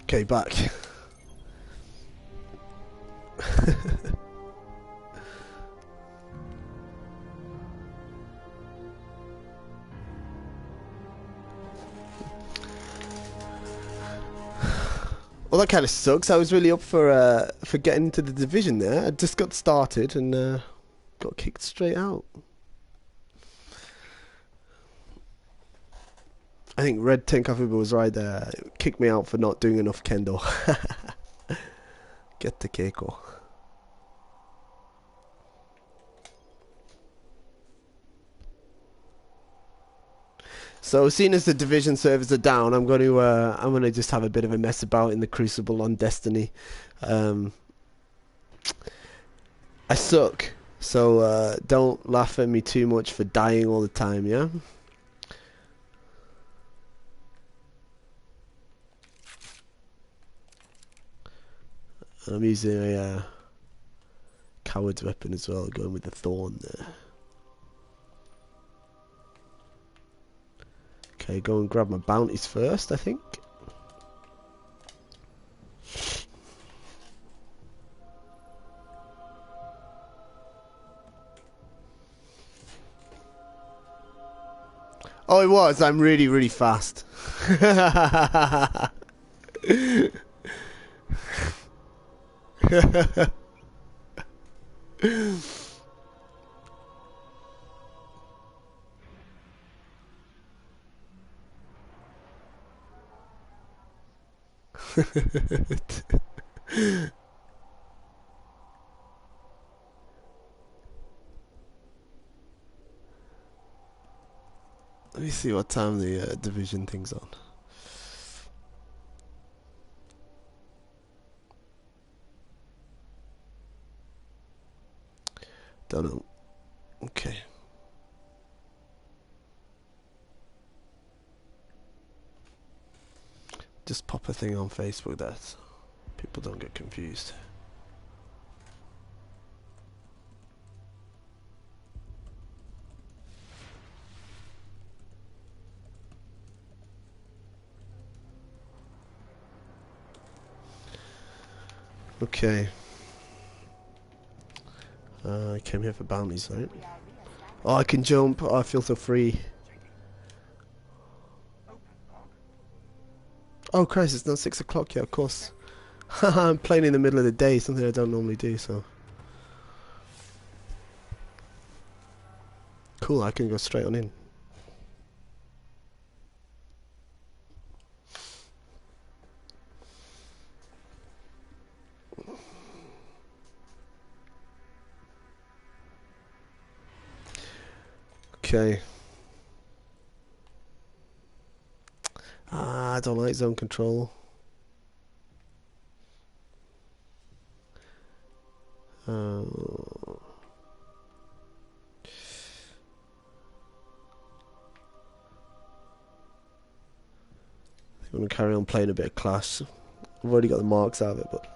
Okay, back. Well, that kind of sucks. I was really up for getting into the division there. I just got started and got kicked straight out. I think Red Tenkafuba was right there. Kicked me out for not doing enough Kendo. Get the Keiko. So, seeing as the division servers are down, I'm going to just have a bit of a mess about in the Crucible on Destiny. I suck, so don't laugh at me too much for dying all the time. Yeah. I'm using a coward's weapon as well, going with the thorn there. Okay, go and grab my bounties first, I think. Oh, it was. I'm really, really fast. Let me see what time the division thing's on. Don't know. Okay. Just pop a thing on Facebook that people don't get confused. Okay. I came here for bounties, right? Oh, I can jump. Oh, I feel so free. Oh, Christ, it's not 6 o'clock yet, of course. I'm playing in the middle of the day, something I don't normally do, so... Cool, I can go straight on in. Okay. I don't like zone control. I'm going to carry on playing a bit of Clash. I've already got the marks out of it, but...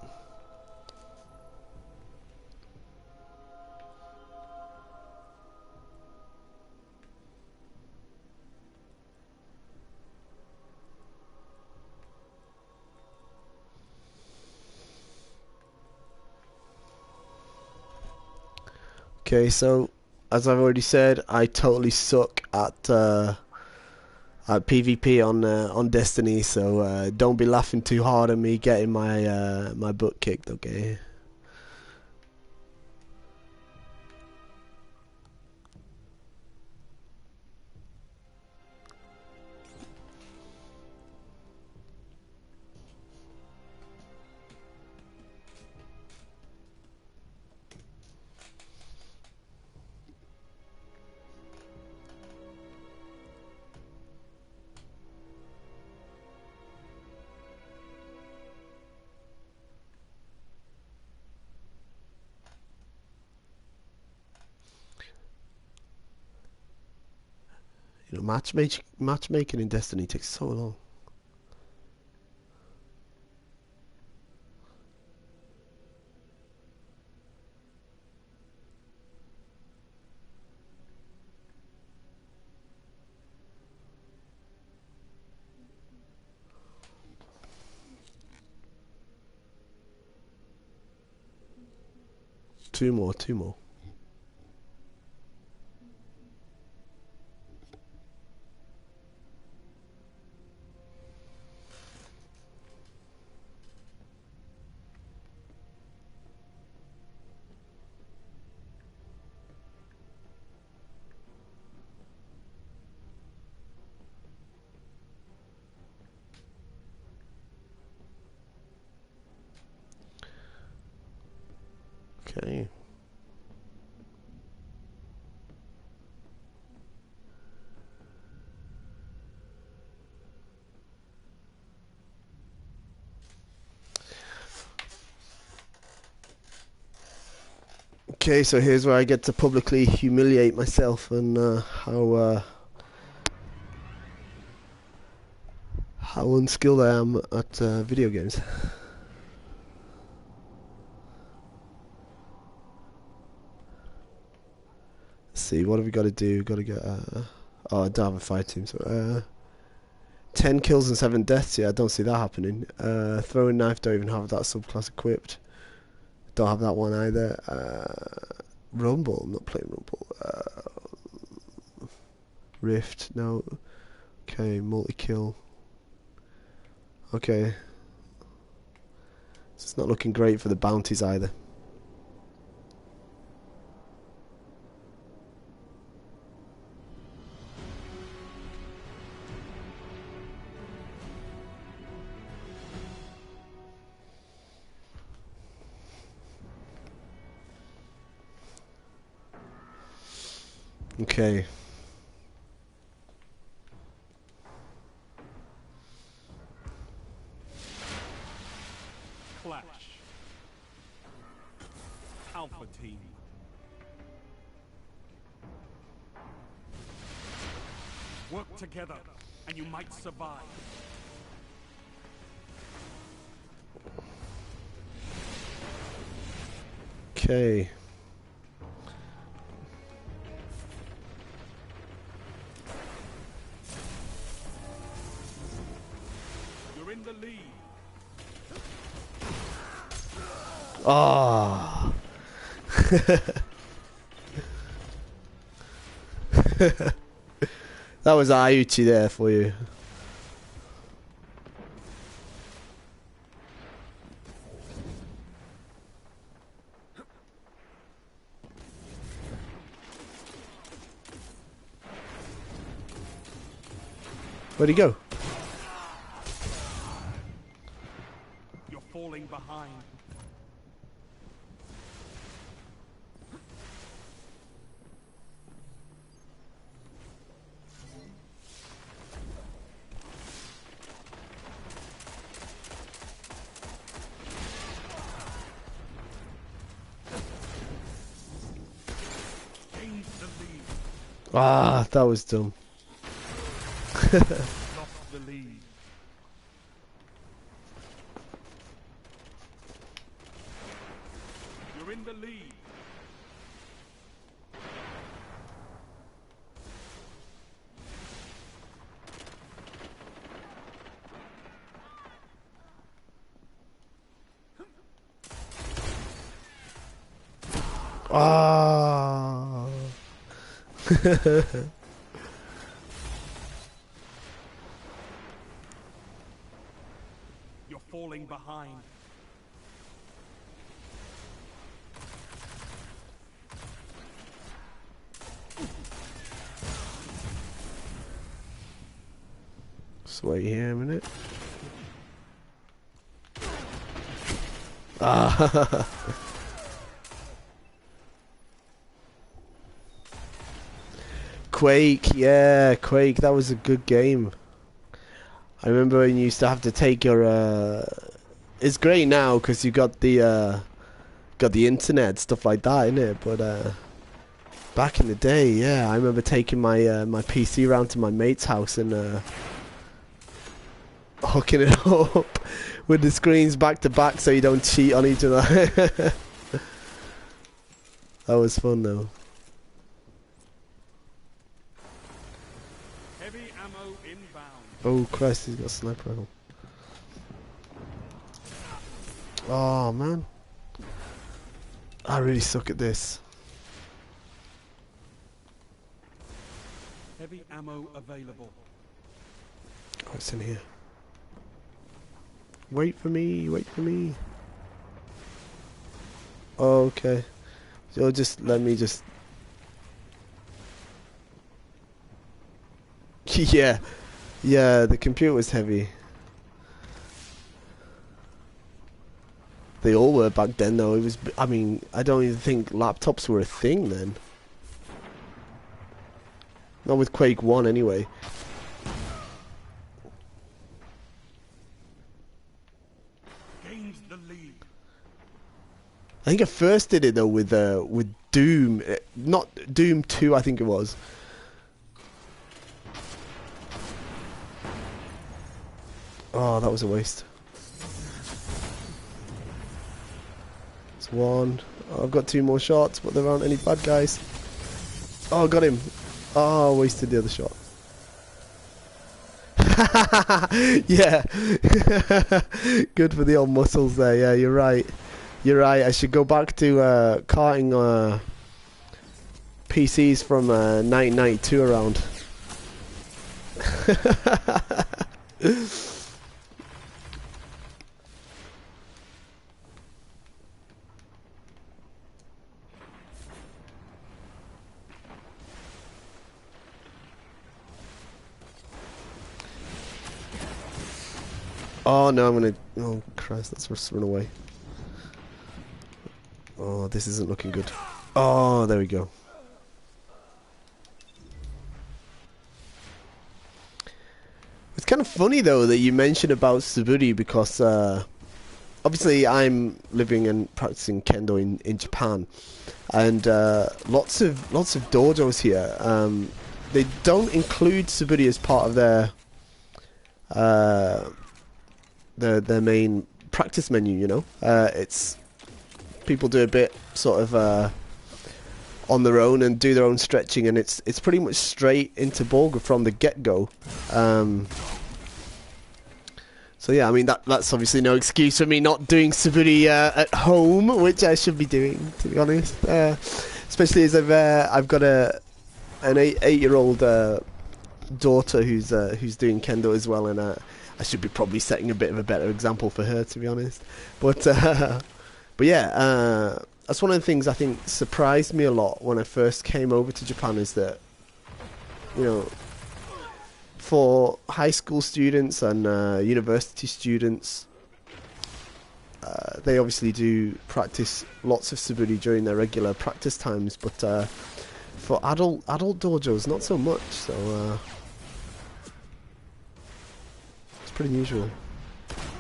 Okay, so as I've already said, I totally suck at PvP on Destiny. So don't be laughing too hard at me getting my my butt kicked. Okay. You know, matchmaking in Destiny takes so long. two more. Okay. Okay, so here's where I get to publicly humiliate myself and how unskilled I am at video games. Let's see, what have we got to do? Got to get oh, I don't have a fight team, so 10 kills and 7 deaths. Yeah, I don't see that happening. Throwing knife, don't even have that subclass equipped. Don't have that one either. Rumble, I'm not playing Rumble. Rift, no. Okay, multi-kill. Okay. It's not looking great for the bounties either. Okay. Clash. Alpha team. Work together and you might survive. Okay. You're in the lead. Ah. That was Ayuchi there for you. Where'd he go? You're falling behind. Gains the lead. Ah, that was dumb. Lost the lead. You're in the lead. Ah. You're falling behind. Just wait here a minute. Ah. Quake, yeah, Quake. That was a good game. I remember when you used to have to take your. It's great now because you got the internet, stuff like that, innit? But back in the day, yeah, I remember taking my my PC round to my mate's house and hooking it up with the screens back to back so you don't cheat on each other. That was fun though. Heavy ammo inbound. Oh Christ, he's got a sniper rifle. Oh man. I really suck at this. Heavy ammo available. Oh, it's in here. Wait for me, wait for me. Oh, okay. So just let me just... Yeah. Yeah, the computer was heavy. They all were back then, though. It was... I mean, I don't even think laptops were a thing then. Not with Quake 1, anyway. Gains the lead. I think I first did it, though, with Doom. Not Doom 2, I think it was. Oh, that was a waste. It's one. Oh, I've got 2 more shots, but there aren't any bad guys. Oh, got him. Oh, wasted the other shot. Yeah. Good for the old muscles there. Yeah, you're right. You're right. I should go back to carting PCs from 1992 around. Oh no, I'm gonna... Oh Christ, let's just run away. Oh, this isn't looking good. Oh, there we go. It's kind of funny though that you mentioned about Suburi because obviously I'm living and practicing Kendo in Japan, and lots of dojos here. They don't include Suburi as part of their main practice menu, you know. It's people do a bit sort of on their own and do their own stretching, and it's pretty much straight into Borga from the get-go. So yeah, I mean that's obviously no excuse for me not doing Suburi at home, which I should be doing, to be honest. Especially as I've got an 8-year-old daughter who's doing Kendo as well, and I should be probably setting a bit of a better example for her, to be honest. But yeah, that's one of the things I think surprised me a lot when I first came over to Japan, is that, you know, for high school students and university students, they obviously do practice lots of Suburi during their regular practice times, but for adult dojos, not so much. So it's pretty unusual.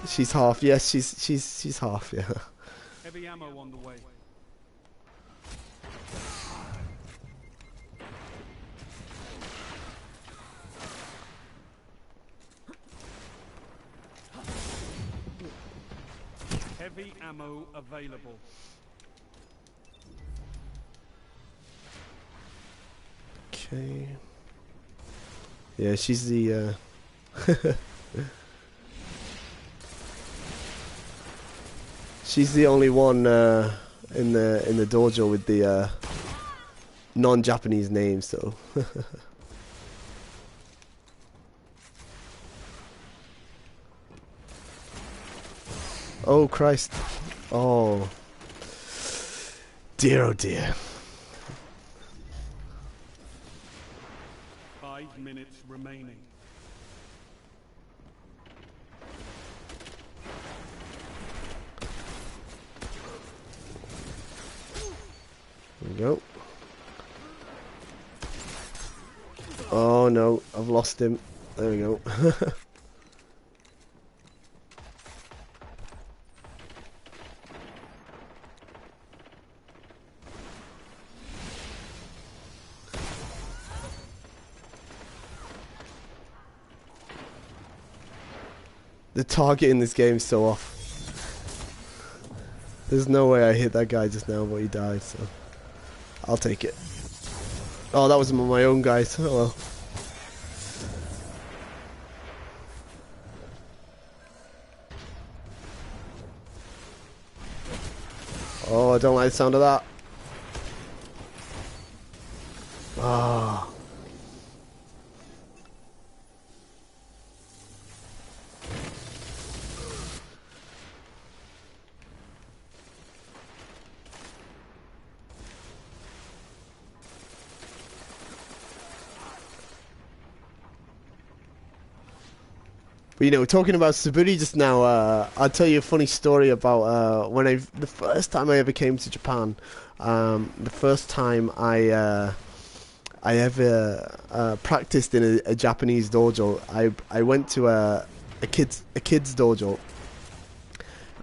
She's half. Yes, she's half. Yeah. Heavy ammo on the way. Heavy ammo available. Okay. Yeah, she's the she's the only one in the dojo with the non-Japanese name, so oh Christ. Oh dear, oh dear. 5 minutes remaining. There we go. Oh no, I've lost him. There we go. The target in this game is so off. There's no way I hit that guy just now, but he died, so I'll take it. Oh, that was my own guys. Oh well. Oh, I don't like the sound of that. Ah. But, you know, talking about Suburi just now, I'll tell you a funny story about the first time I ever came to Japan. The first time I ever practiced in a Japanese dojo. I went to a kids dojo,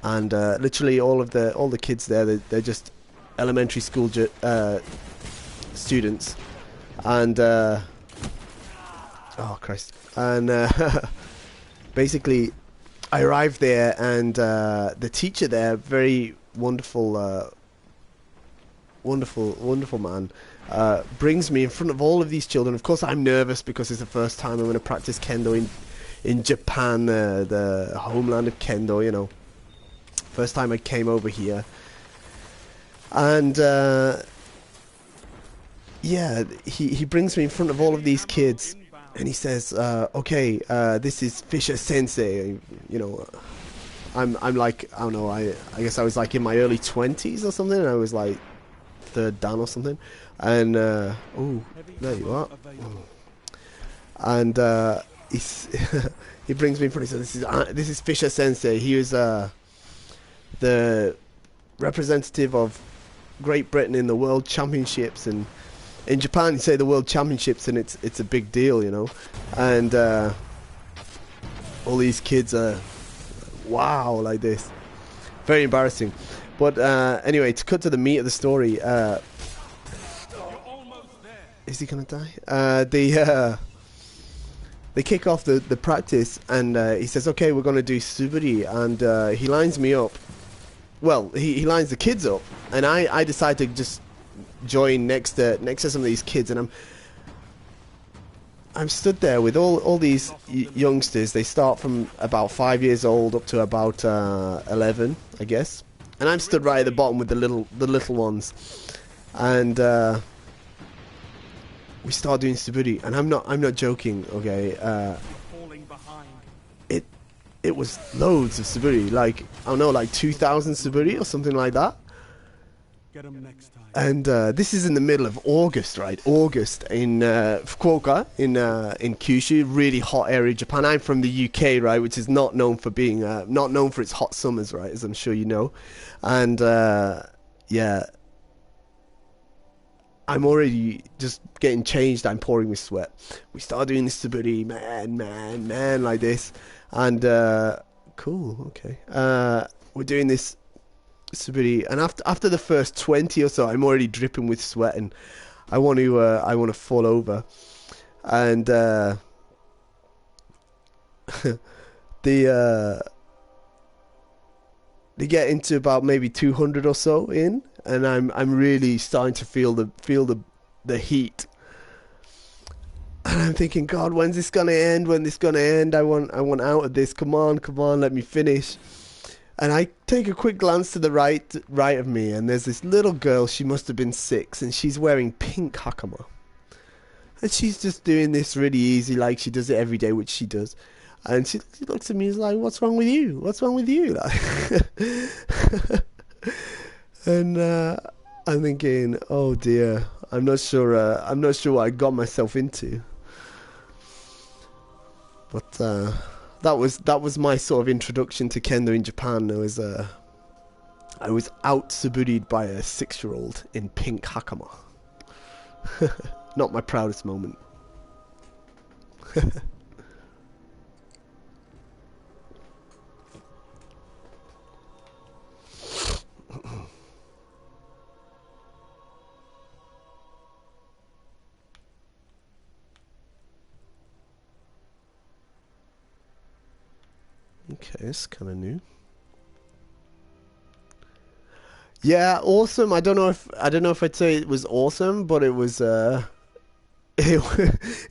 and literally all the kids there, they're just elementary school students, and oh Christ, and basically I arrived there, and the teacher there, very wonderful wonderful man, brings me in front of all of these children. Of course I'm nervous because it's the first time I'm going to practice Kendo in Japan, the homeland of Kendo, you know. First time I came over here. And yeah, he brings me in front of all of these kids, and he says, okay, this is Fisher Sensei. You know, I'm like, I don't know, I guess I was like in my early 20s or something, and I was like third dan or something, and oh, there you are. And he brings me in front. He says, this is Fisher Sensei. He was the representative of Great Britain in the World Championships, and in Japan you say the World Championships and it's a big deal, you know. And all these kids are wow like this. Very embarrassing. But anyway, to cut to the meat of the story, is he gonna die? They kick off the practice, and he says, okay, we're gonna do Suburi, and he lines me up. Well, he lines the kids up, and I decide to just join next to some of these kids, and I'm stood there with all these youngsters. They start from about 5 years old up to about 11, I guess. And I'm stood right at the bottom with the little ones, and we start doing Suburi, and I'm not joking. Okay, it was loads of Suburi, like I don't know, like 2,000 Suburi or something like that. Get 'em next time. And this is in the middle of August, right? August in Fukuoka, in Kyushu, really hot area of Japan. I'm from the UK, right, which is not known for being not known for its hot summers, right, as I'm sure you know. And yeah, I'm already just getting changed. I'm pouring with sweat. We start doing this Suburi, man, like this, and cool, okay. We're doing this Suburi, and after the first 20 or so, I'm already dripping with sweat, and I want to fall over, and they get into about maybe 200 or so in, and I'm really starting to feel the heat, and I'm thinking, God, when's this gonna end? When this gonna end? I want out of this. Come on, let me finish. And I take a quick glance to the right of me, and there's this little girl. She must have been 6, and she's wearing pink hakama. And she's just doing this really easy, like she does it every day, which she does. And she looks at me and is like, what's wrong with you? What's wrong with you? Like, and I'm thinking, oh dear, I'm not sure what I got myself into. But that was my sort of introduction to Kendo in Japan. I was out Suburi'd by a 6-year-old in pink hakama. Not my proudest moment. Okay, it's kind of new. Yeah, awesome. I don't know if I'd say it was awesome, but it was it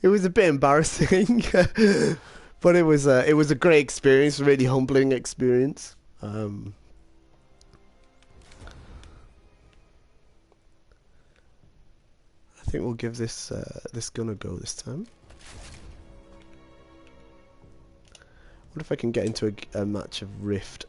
was a bit embarrassing. But it was a great experience, really humbling experience. I think we'll give this this gun a go this time. What if I can get into a match of Rift?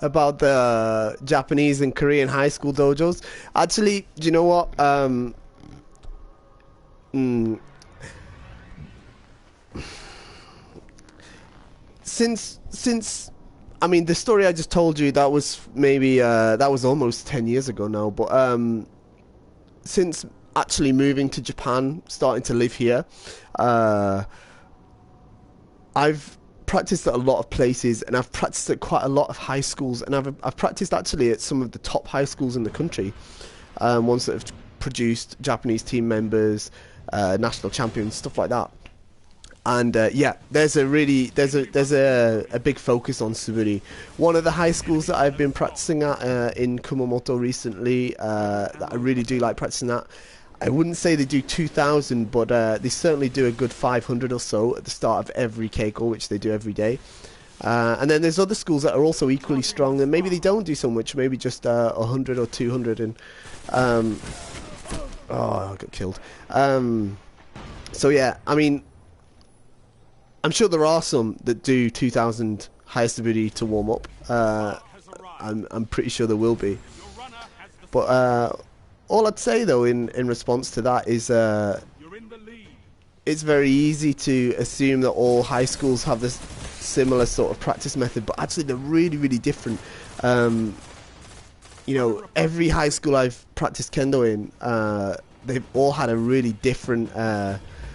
About the Japanese and Korean high school dojos. Actually, do you know what? Since I mean the story I just told you, that was maybe that was almost 10 years ago now, but since actually moving to Japan, starting to live here, I've practiced at a lot of places, and I've practiced at quite a lot of high schools, and I've practiced actually at some of the top high schools in the country, ones that have produced Japanese team members, national champions, stuff like that. And yeah, there's a big focus on Suburi. One of the high schools that I've been practicing at in Kumamoto recently, that I really do like practicing at. I wouldn't say they do 2,000, but they certainly do a good 500 or so at the start of every Keiko, which they do every day. And then there's other schools that are also equally strong, and maybe they don't do so much, maybe just 100 or 200. And oh, I got killed. So yeah, I mean, I'm sure there are some that do 2,000 highest ability to warm up. I'm pretty sure there will be. But all I'd say though in response to that is it's very easy to assume that all high schools have this similar sort of practice method, but actually they're really, really different. You know, every high school I've practiced Kendo in, they've all had a really different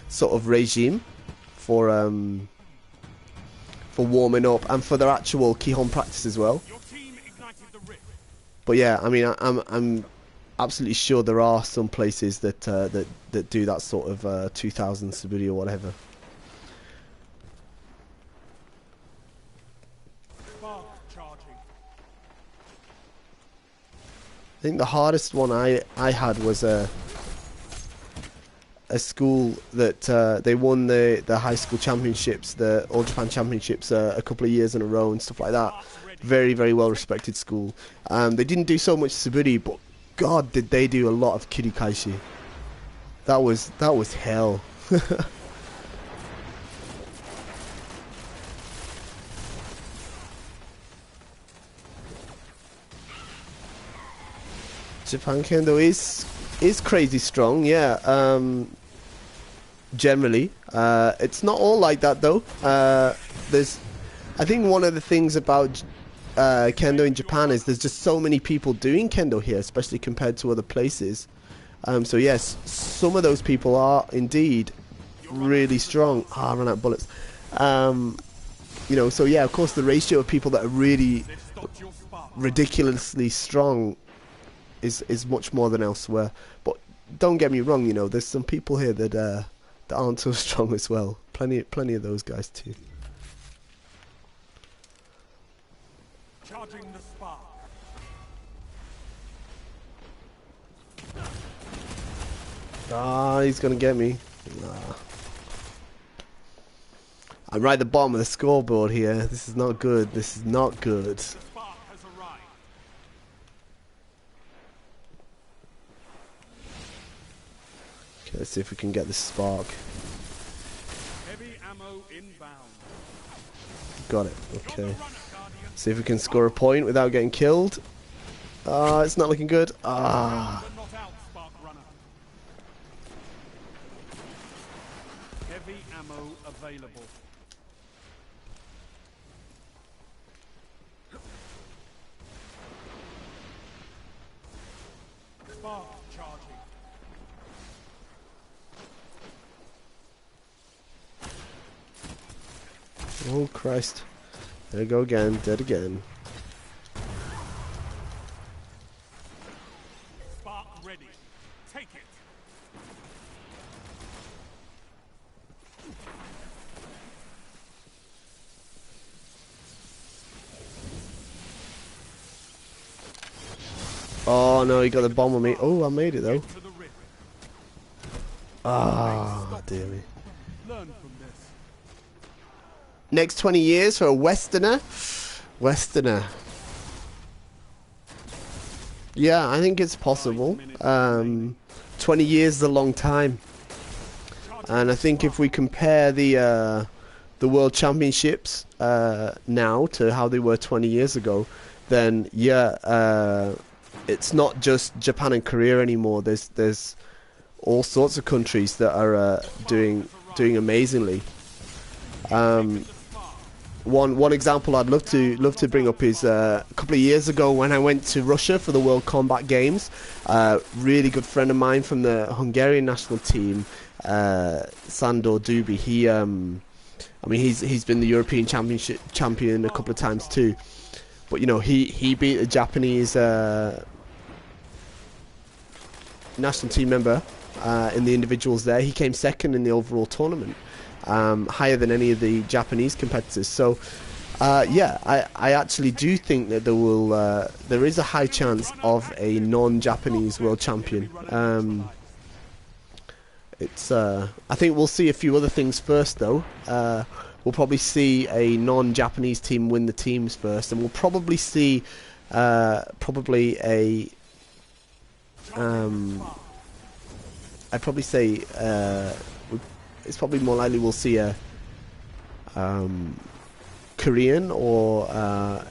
sort of regime for warming up and for their actual Kihon practice as well. But yeah, I mean, I'm absolutely sure there are some places that that do that sort of 2,000 Suburi or whatever. I think the hardest one I had was a school that they won the high school championships, the All Japan championships, a couple of years in a row and stuff like that. Very, very well respected school. They didn't do so much Suburi, but God, did they do a lot of Kirikaishi. That was hell. Japan Kendo is crazy strong, yeah. Generally, it's not all like that though. I think one of the things about Kendo in Japan is there's just so many people doing Kendo here, especially compared to other places. So yes, some of those people are indeed really strong. Ah, I ran out of bullets. You know, so yeah, of course the ratio of people that are really ridiculously strong is much more than elsewhere. But don't get me wrong, you know, there's some people here that aren't so strong as well. Plenty of those guys too. Charging the spark. Ah, he's gonna get me. Nah. I'm right at the bottom of the scoreboard here. This is not good. This is not good. The spark has arrived. Okay, let's see if we can get this spark. Heavy ammo inbound. Got it. Okay. See if we can score a point without getting killed. Ah, it's not looking good. Ah. Not out, spark runner. Heavy ammo available. Spark charging. Oh Christ. There we go again. Dead again. Spark ready. Take it. Oh no, he got the bomb on me. Oh, I made it though. To the rift. Ah, dear me. Learn from this. Next 20 years for a Westerner? Westerner. Yeah, I think it's possible. 20 years is a long time. And I think if we compare the World Championships now to how they were 20 years ago, then yeah, it's not just Japan and Korea anymore. There's all sorts of countries that are doing amazingly. One example I'd love to bring up is a couple of years ago when I went to Russia for the World Combat Games. Really good friend of mine from the Hungarian national team, Sandor Dubi. He's been the European Championship champion a couple of times too. But you know, he beat a Japanese national team member in the individuals there. He came second in the overall tournament. Higher than any of the Japanese competitors. So, yeah, I actually do think that there is a high chance of a non-Japanese world champion. I think we'll see a few other things first, though. We'll probably see a non-Japanese team win the teams first, and we'll probably see I'd probably say it's probably more likely we'll see a Korean or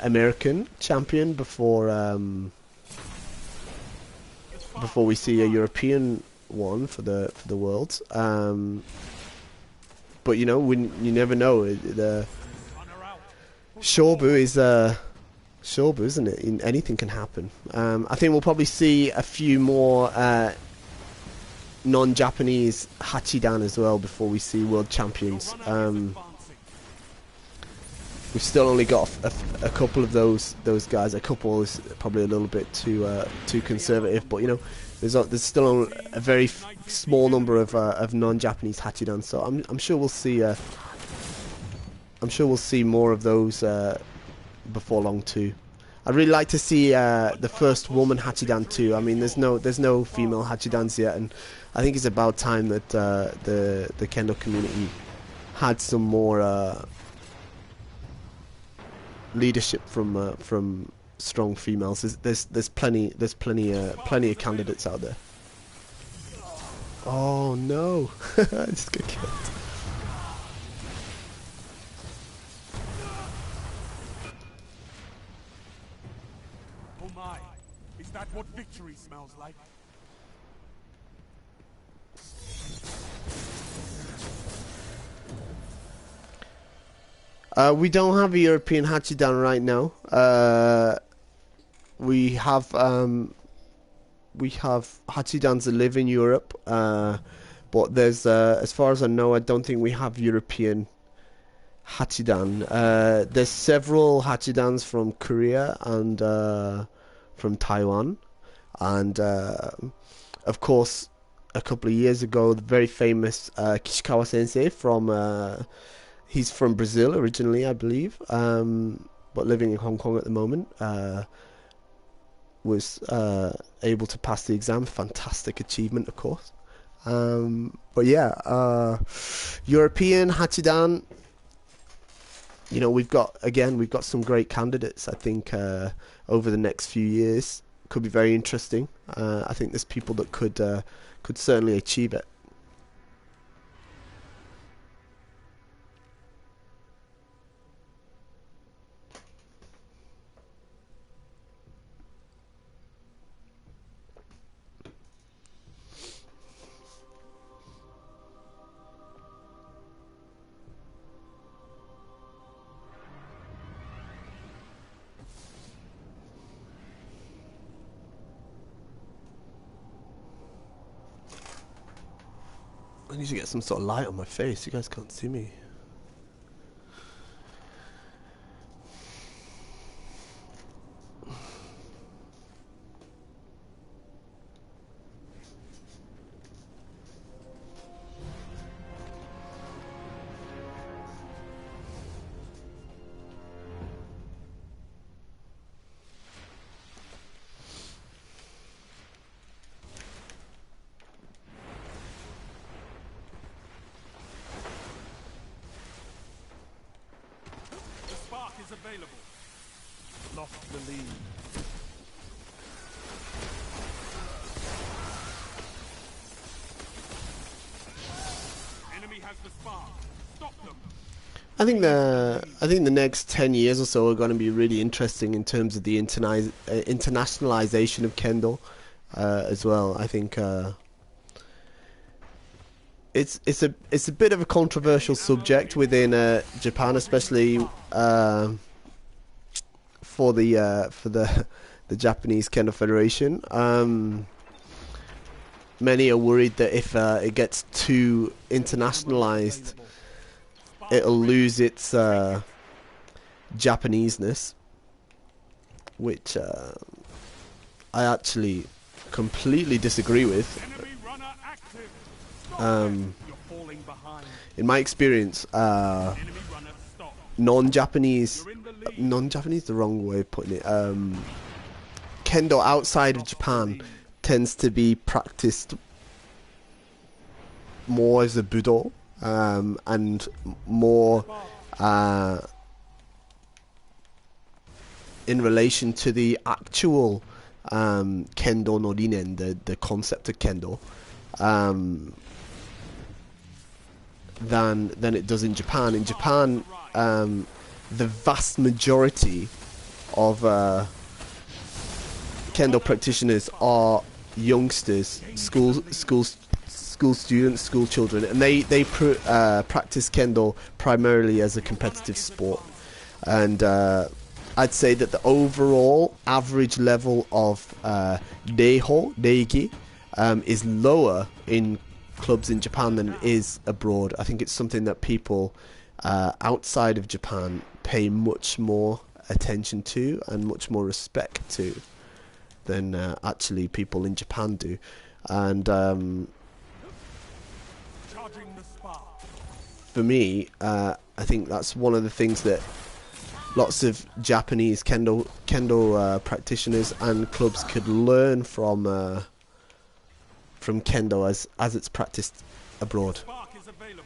American champion before we see a European one for the Worlds. But you know, you never know. The Shobu is Shobu, isn't it? Anything can happen. I think we'll probably see a few more non-Japanese Hachidan as well before we see world champions. We've still only got a couple of those guys. A couple is probably a little bit too conservative, but you know, there's still a very small number of non-Japanese Hachidan. So I'm sure we'll see more of those before long too. I'd really like to see the first woman Hachidan too. I mean, there's no female Hachidans yet, and I think it's about time that the Kendo community had some more leadership from strong females. There's plenty of candidates out there. Oh no! I just got killed. Oh my, is that what victory smells like? We don't have a European Hachidan right now. We have Hachidans that live in Europe, but there's as far as I know, I don't think we have European Hachidan. There's several Hachidans from Korea and from Taiwan, and of course, a couple of years ago, the very famous Kishikawa Sensei from he's from Brazil originally, I believe, but living in Hong Kong at the moment. Was able to pass the exam. Fantastic achievement, of course. But yeah, European Hachidan. You know, we've got some great candidates. I think over the next few years could be very interesting. I think there's people that could certainly achieve it. I need to get some sort of light on my face. You guys can't see me. available. Lost the lead. Enemy has the spark. Stop them. I think the next 10 years or so are going to be really interesting in terms of the internationalization of Kendo as well. I think it's a bit of a controversial subject within Japan, especially for the Japanese Kendo Federation. Many are worried that if it gets too internationalized, it'll lose its Japaneseness, which I actually completely disagree with. Enemy runner active. Stop them. You're falling behind. In my experience, Enemy runner stop. non-Japanese, You're in the lead. non-Japanese, the wrong way of putting it. Kendo outside of Japan tends to be practiced more as a budo, and more in relation to the actual Kendo no Rinen, the concept of Kendo, than it does in Japan. In Japan, the vast majority of Kendo practitioners are youngsters, school students, school children, and they practice Kendo primarily as a competitive sport. And I'd say that the overall average level of reigi is lower in clubs in Japan than it is abroad. I think it's something that people outside of Japan pay much more attention to and much more respect to than actually people in Japan do. And for me, I think that's one of the things that lots of Japanese Kendo practitioners and clubs could learn from Kendo as it's practiced abroad. Spark is available.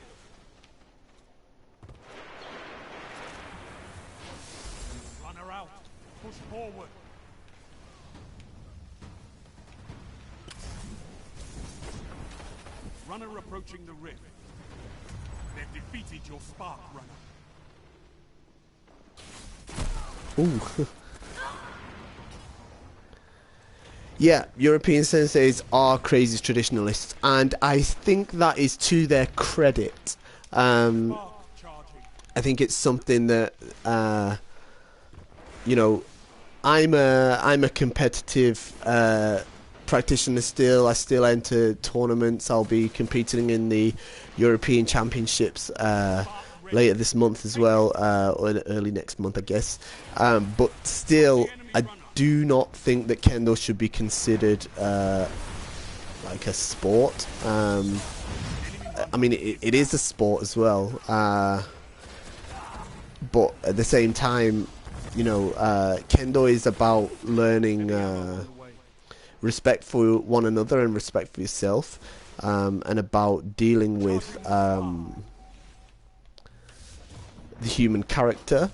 Runner out. Push forward. Runner approaching the rift. They've defeated your spark, runner. Ooh. Yeah, European senseis are crazy traditionalists, and I think that is to their credit. I think it's something that I'm a competitive practitioner still. I still enter tournaments. I'll be competing in the European Championships later this month as well, or early next month, I guess. But still, I do not think that Kendo should be considered like a sport. I mean, it is a sport as well, but at the same time, Kendo is about learning respect for one another and respect for yourself, and about dealing with the human character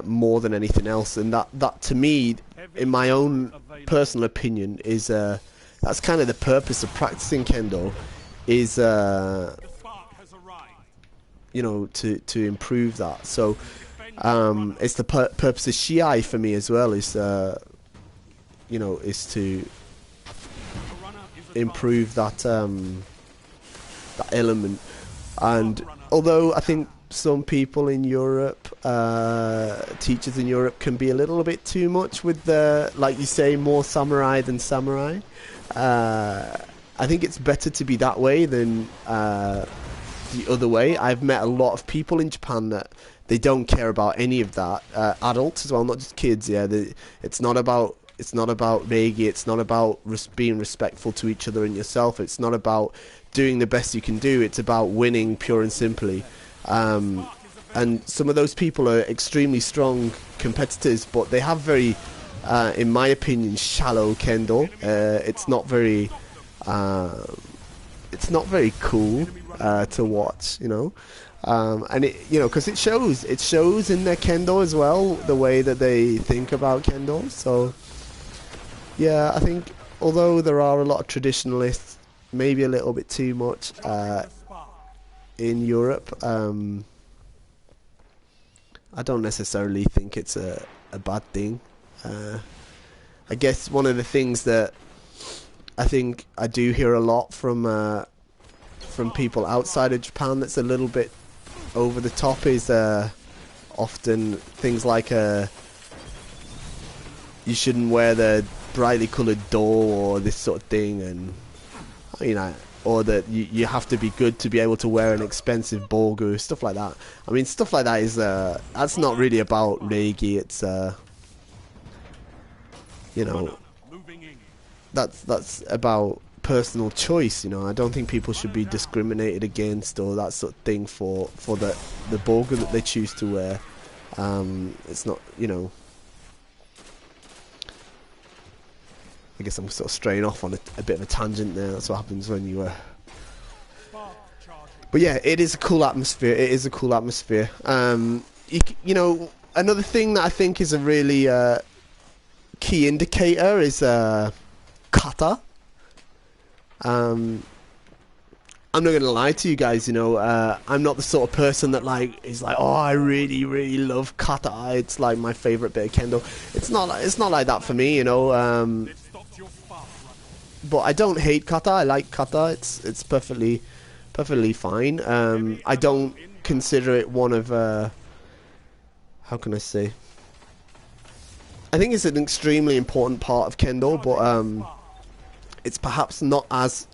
more than anything else. And that to me, in my own personal opinion, is that's kind of the purpose of practicing Kendo, is to improve that. So it's the purpose of Shiai for me as well, is is to improve that element. And although I think some people in Europe, teachers in Europe, can be a little bit too much with the, like you say, more samurai than samurai, I think it's better to be that way than the other way. I've met a lot of people in Japan that they don't care about any of that. Adults as well, not just kids. Yeah, it's not about reigi. It's not about being respectful to each other and yourself. It's not about doing the best you can do. It's about winning, pure and simply. And some of those people are extremely strong competitors, but they have very, in my opinion, shallow Kendo. It's not very cool to watch, And it, you know, because it shows in their Kendo as well, the way that they think about Kendo. So yeah, I think although there are a lot of traditionalists, maybe a little bit too much in Europe, I don't necessarily think it's a bad thing. I guess one of the things that I think I do hear a lot from people outside of Japan that's a little bit over the top is often things like you shouldn't wear the brightly coloured door or this sort of thing, and you know, or that you have to be good to be able to wear an expensive Borgu, stuff like that. I mean, stuff like that is that's not really about Reiki. It's you know, that's about personal choice. You know, I don't think people should be discriminated against or that sort of thing for the Borgu that they choose to wear. It's not, you know. I guess I'm sort of straying off on a bit of a tangent there. That's what happens when you. But yeah, it is a cool atmosphere. It is a cool atmosphere. You know, another thing that I think is a really key indicator is kata. I'm not gonna lie to you guys. You know, I'm not the sort of person that like is like, oh, I really, really love kata. It's like my favorite bit of Kendo. It's not like that for me. You know. But I don't hate kata. I like kata. It's perfectly fine. I don't consider it one of how can I say? I think it's an extremely important part of Kendo, but it's perhaps not as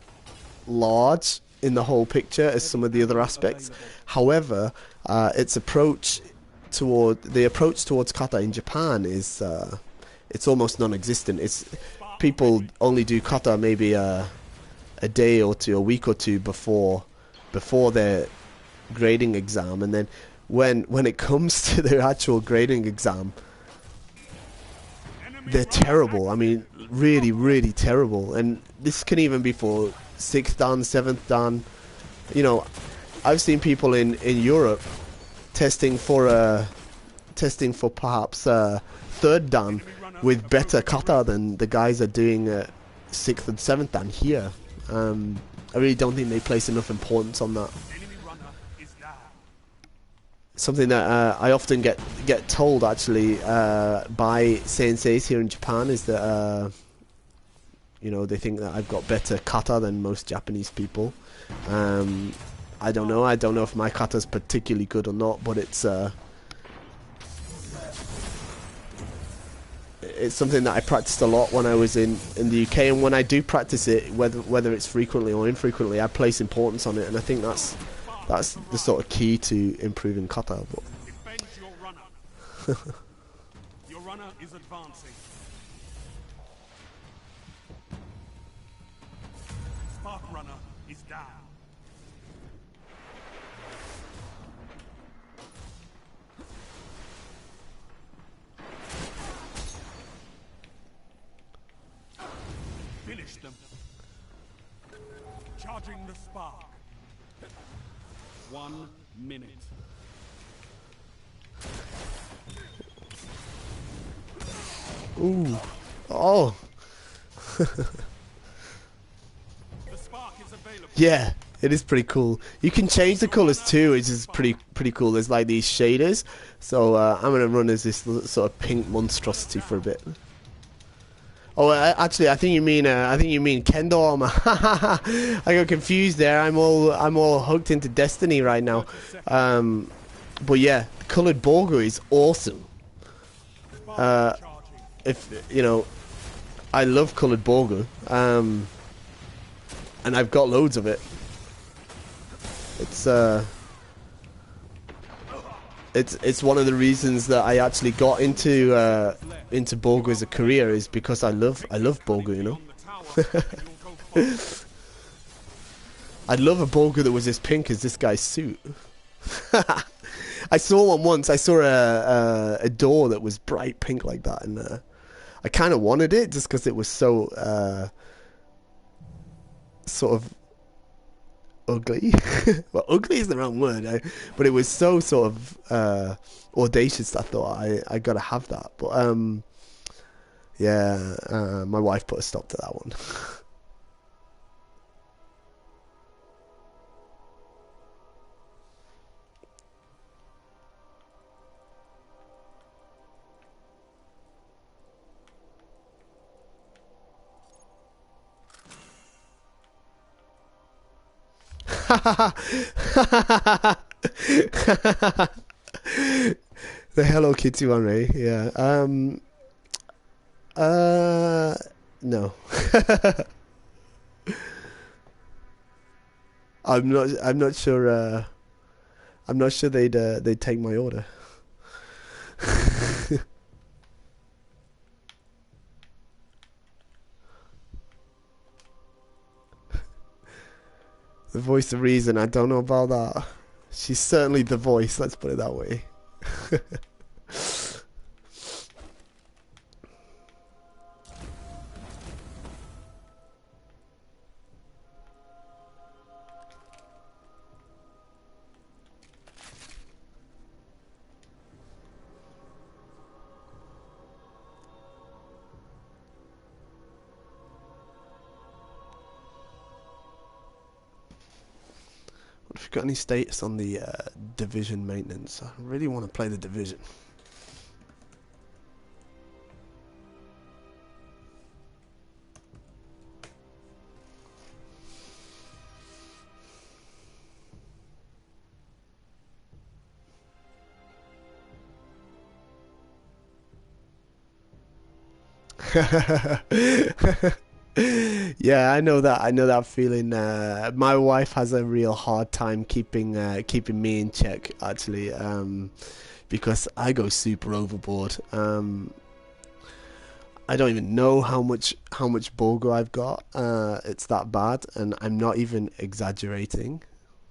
large in the whole picture as some of the other aspects. However, its approach towards kata in Japan is it's almost non-existent. People only do kata maybe a day or two, a week or two before their grading exam, and then when it comes to their actual grading exam, they're terrible. I mean, really, really terrible. And this can even be for 6th dan, 7th dan. You know, I've seen people in Europe testing for perhaps 3rd dan with better kata than the guys are doing 6th and 7th dan here. I really don't think they place enough importance on that. Something that I often get told actually by senseis here in Japan is that you know, they think that I've got better kata than most Japanese people. I don't know. I don't know if my kata's particularly good or not, but it's something that I practiced a lot when I was in the UK, and when I do practice it, whether it's frequently or infrequently, I place importance on it, and I think that's the sort of key to improving kata. But Defend your runner. Your runner is advancing. Spark runner is down. Finish them. Charging the spark. 1 minute. ooh, oh, The spark is available. yeah, it is pretty cool. You can change the colors too, which is pretty cool. There's like these shaders, so I'm gonna run as this sort of pink monstrosity for a bit. Oh, actually, I think you mean Kendo armor. I got confused there. I'm all hooked into Destiny right now. But yeah, colored Borgu is awesome. If you know, I love colored Borgu, and I've got loads of it. It's one of the reasons that I actually got into Borgu as a career, is because I love Borgu, you know. I'd love a Borgu that was as pink as this guy's suit. I saw one once. I saw a door that was bright pink like that, and I kind of wanted it just because it was so sort of ugly. Well, ugly is the wrong word, but it was so sort of audacious. I thought I gotta have that, but yeah, my wife put a stop to that one. The Hello Kitty one, right? Yeah. No. I'm not sure. I'm not sure they'd take my order. The voice of reason. I don't know about that. She's certainly the voice. Let's put it that way. If you've got any status on the Division maintenance, I really want to play the Division. Yeah, I know that. I know that feeling. My wife has a real hard time keeping me in check, actually, because I go super overboard. I don't even know how much Bulgur I've got. It's that bad, and I'm not even exaggerating.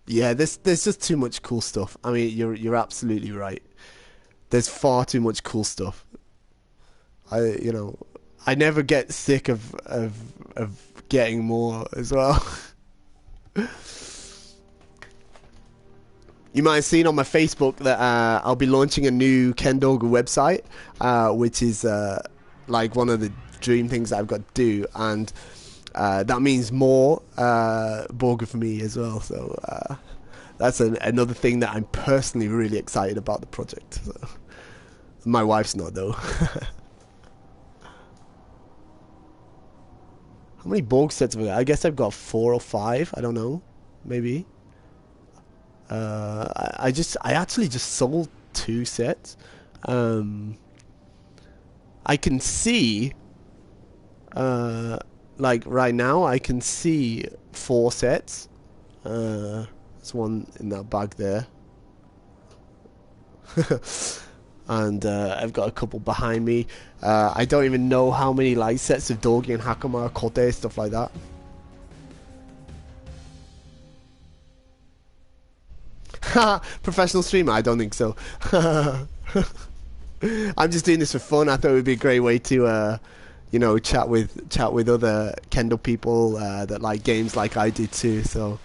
Yeah, there's just too much cool stuff. I mean, you're absolutely right. There's far too much cool stuff. I never get sick of getting more as well. You might have seen on my Facebook that I'll be launching a new Kendo website, which is like one of the dream things that I've got to do, and that means more Borga for me as well. So that's another thing that I'm personally really excited about the project. So. My wife's not, though. How many Borg sets have I got? I guess I've got 4 or 5. I don't know. Maybe. I actually just sold 2 sets. I can see, like right now, I can see 4 sets. There's one in that bag there. And I've got a couple behind me. I don't even know how many like sets of Dogi and Hakama, Kote, stuff like that. Professional streamer? I don't think so. I'm just doing this for fun. I thought it would be a great way to, chat with other Kendo people that like games like I do too. So,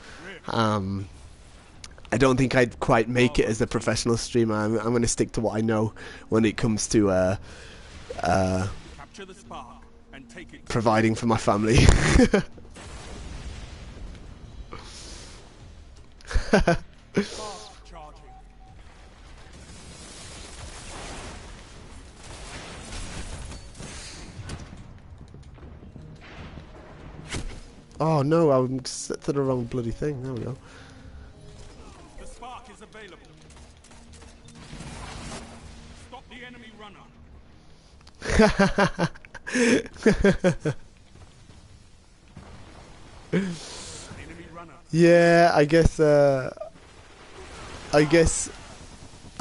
I don't think I'd quite make it as a professional streamer. I'm going to stick to what I know when it comes to providing for my family. Oh no, I'm set to the wrong bloody thing. There we go. The spark is available. Stop the enemy runner. Enemy runner. Yeah, I guess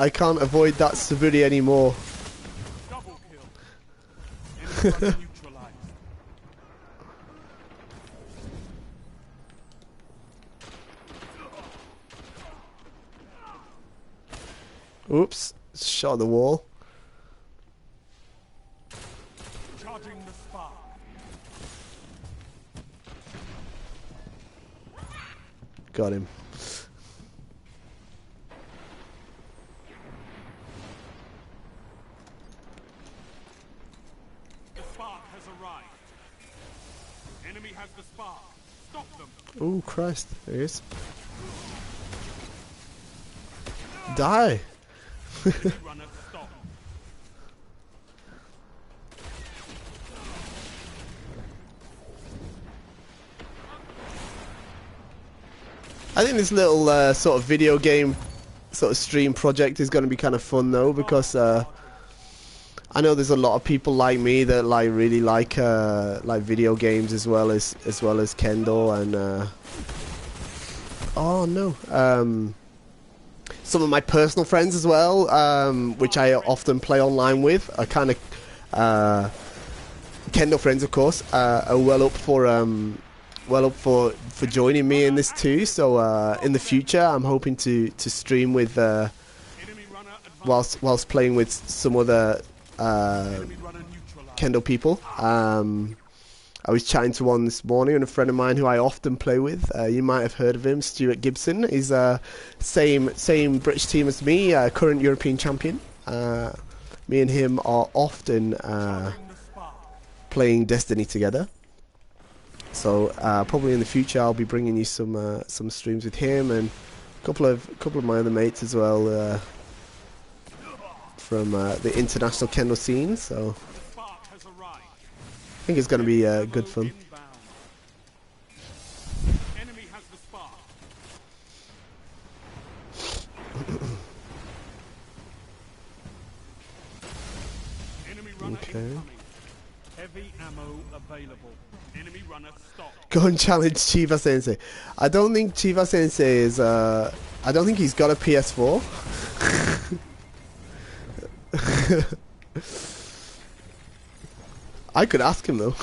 I can't avoid that civilian anymore. Double kill. Enemy runner neutralized. Oops, shot at the wall. Charging the spark. got him. The spark has arrived. Enemy has the spark. Stop them. Oh Christ, there he is. Die! Enemy runner, stop. I think this little sort of video game sort of stream project is going to be kind of fun though, because I know there's a lot of people like me that like really like video games as well as Kendo and oh no, some of my personal friends as well, which I often play online with, are kind of Kendo friends, of course, are well up for joining me in this too. So in the future, I'm hoping to stream with whilst playing with some other Kendo people. I was chatting to one this morning, and a friend of mine who I often play with. You might have heard of him, Stuart Gibson. He's same British team as me, current European champion. Me and him are often playing Destiny together. So probably in the future I'll be bringing you some streams with him and a couple of my other mates as well from the international Kendo scene. So I think it's going to be good fun. Enemy has the spark. Enemy runner incoming. Heavy ammo available. Enemy runner stop. Go and challenge Chiba Sensei. I don't think Chiba Sensei is I don't think he's got a PS4. I could ask him though.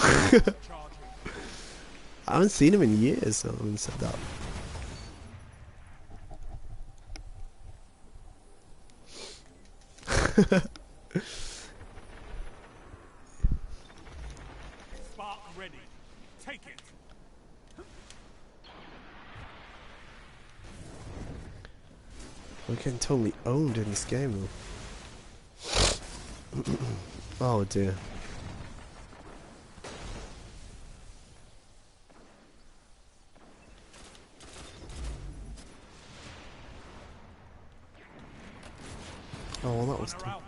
I haven't seen him in years, so I haven't said that. Spark ready. Take it. We're getting totally owned in this game though. Oh dear. Oh, well, that was Runner out.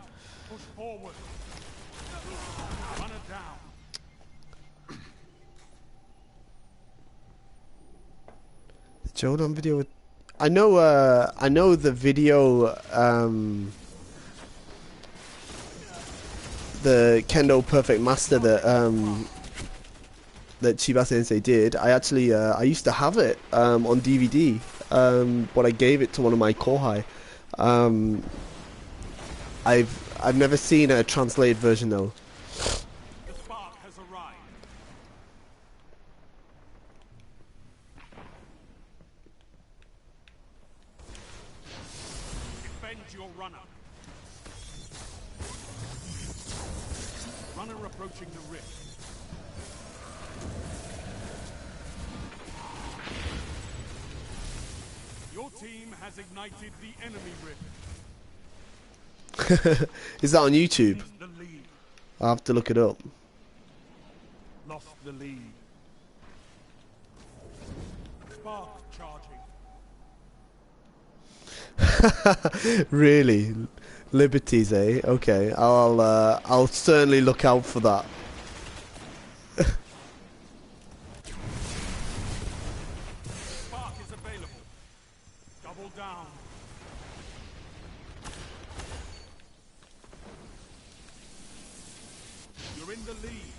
Push forward. Runner down. the Jodan video. I know the video. The Kendo Perfect Master that Chiba Sensei did. I actually I used to have it on DVD. But I gave it to one of my kohai. I've never seen a translated version though. The spark has arrived. Defend your runner. Runner approaching the rift. Your team has ignited the enemy rift. Is that on YouTube? The lead. I'll have to look it up. Lost the lead. Spark charging. Really? Liberties, eh? Okay, I'll certainly look out for that. Spark is available. Double down. You're in the lead.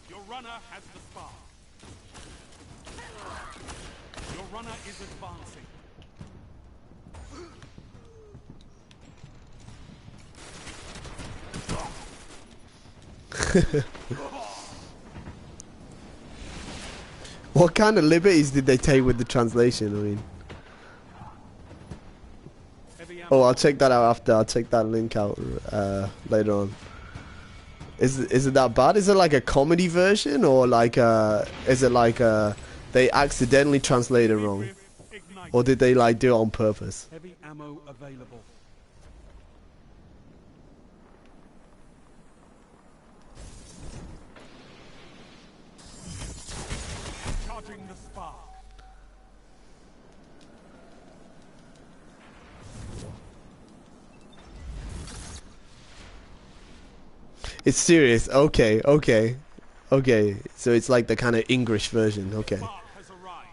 Your runner has the spark. Your runner is advancing. What kind of liberties did they take with the translation? I mean, oh, I'll check that out after. I'll check that link out later on. Is it that bad? Is it like a comedy version, or like is it like they accidentally translated wrong? Ignited. Or did they like do it on purpose? Heavy ammo available. Charging the spark. It's serious. Okay, okay, okay. So it's like the kind of English version. Okay, Spark has arrived.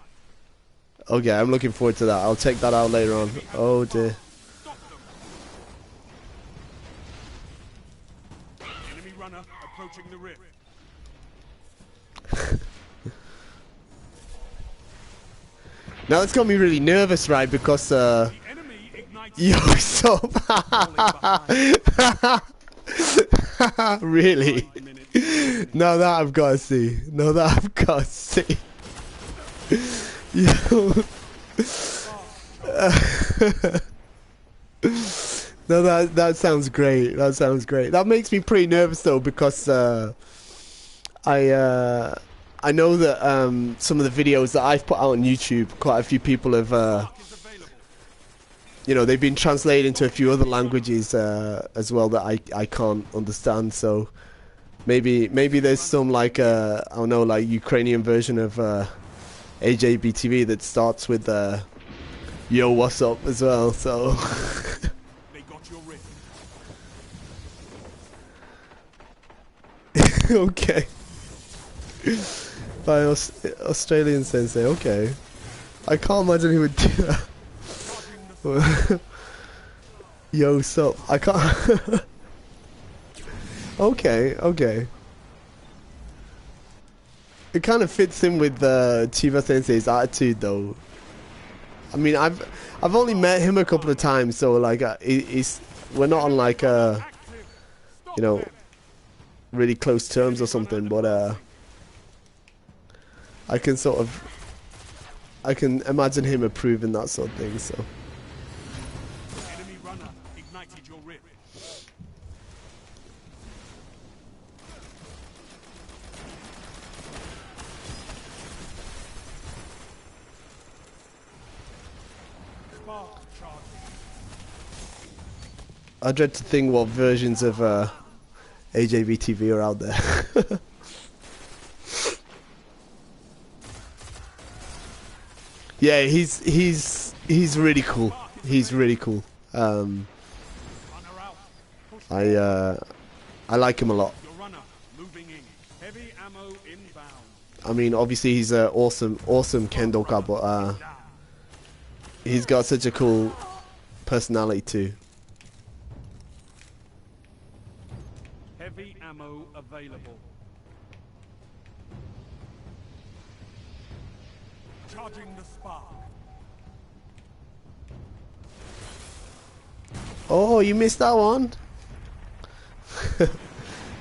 okay. I'm looking forward to that. I'll check that out later on. Oh dear. Stop them. Enemy runner approaching the rift. Now it's got me really nervous, right? Because The enemy ignites. yo, so really. 5 minutes. No, that I've got to see. No, that I've got to see. Yo. No, that sounds great. That sounds great. That makes me pretty nervous though, because I know that some of the videos that I've put out on YouTube, quite a few people have Spark is available. you know, they've been translated into a few other languages as well that I can't understand. So maybe there's some like I don't know, like Ukrainian version of AJBTV that starts with yo, what's up as well. So They got your rift. okay. By Australian sensei. Okay, I can't imagine he would do that. Charging the Yo, so I can't. Okay, okay. It kind of fits in with Chiba Sensei's attitude, though. I mean, I've only met him a couple of times, so like, we're not on like active. Stop you know, them. really close terms or something. But I can imagine him approving that sort of thing. So. Enemy runner ignited your rift. Spark charging. I dread to think what versions of AJVTV are out there. Yeah, he's really cool. He's really cool. Runner out. Push I like him a lot. your runner moving in. Heavy ammo inbound. I mean, obviously he's an awesome Kendo guy, but Down. he's got such a cool personality too. Heavy ammo available. Charging the spark. Oh, you missed that one.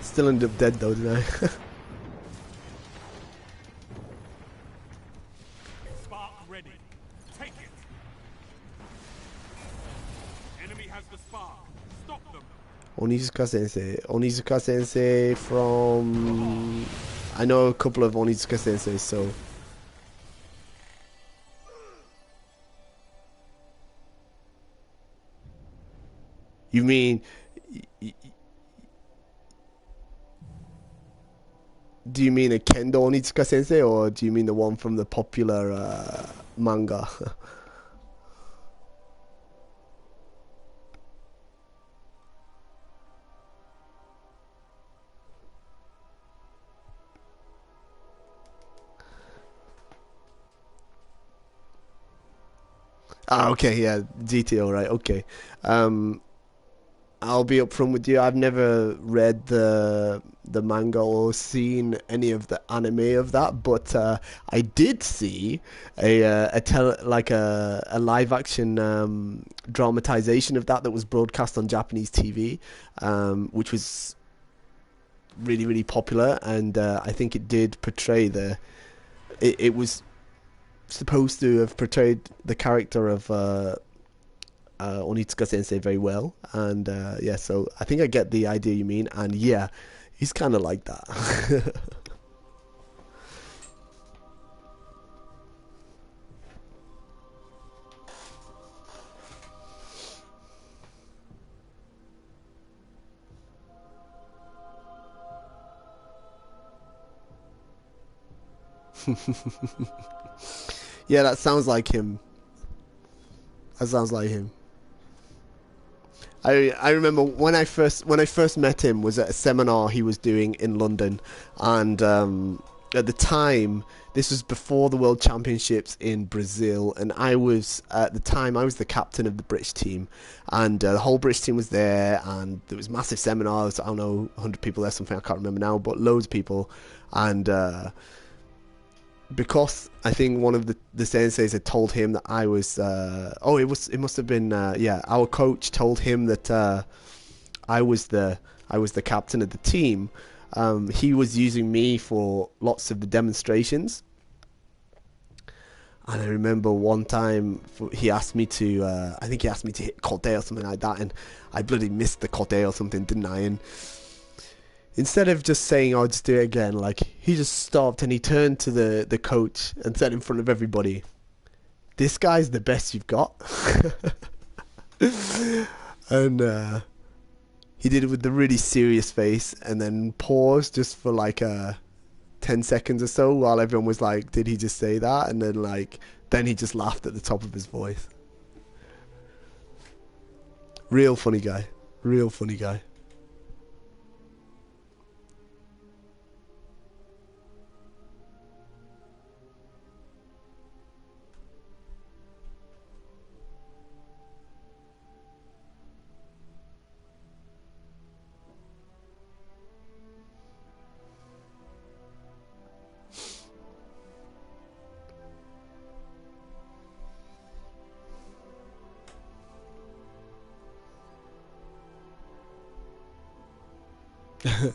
Still ended up dead though, didn't I? Spark ready. Take it. Enemy has the spark. Stop them. Onizuka Sensei from... I know a couple of Onizuka Senseis, so... You mean... Do you mean a Kendo Onizuka Sensei, or do you mean the one from the popular manga? Ah, okay, yeah, GTO, right, okay. I'll be upfront with you. I've never read the manga or seen any of the anime of that, but I did see a live action dramatization of that was broadcast on Japanese TV, which was really popular, and I think it did portray it was supposed to have portrayed the character of Onitsuka Sensei very well, and yeah, so I think I get the idea you mean, and yeah, he's kind of like that. Yeah, that sounds like him. That sounds like him. I remember when I first met him was at a seminar he was doing in London, and at the time this was before the World Championships in Brazil, and I was the captain of the British team, and the whole British team was there, and there was massive seminars. I don't know, 100 people there, something I can't remember now, but loads of people, and because I think one of the senseis had told him that I was it must have been our coach told him that I was the captain of the team. He was using me for lots of the demonstrations, and I remember one time he asked me to I think he asked me to hit Kote or something like that, and I bloody missed the Kote or something, didn't I? And instead of just saying, "I'll just do it again," like, he just stopped and he turned to the coach and said in front of everybody, "This guy's the best you've got." And he did it with a really serious face, and then paused just for like 10 seconds or so while everyone was like, "Did he just say that?" And then he just laughed at the top of his voice. Real funny guy. Real funny guy.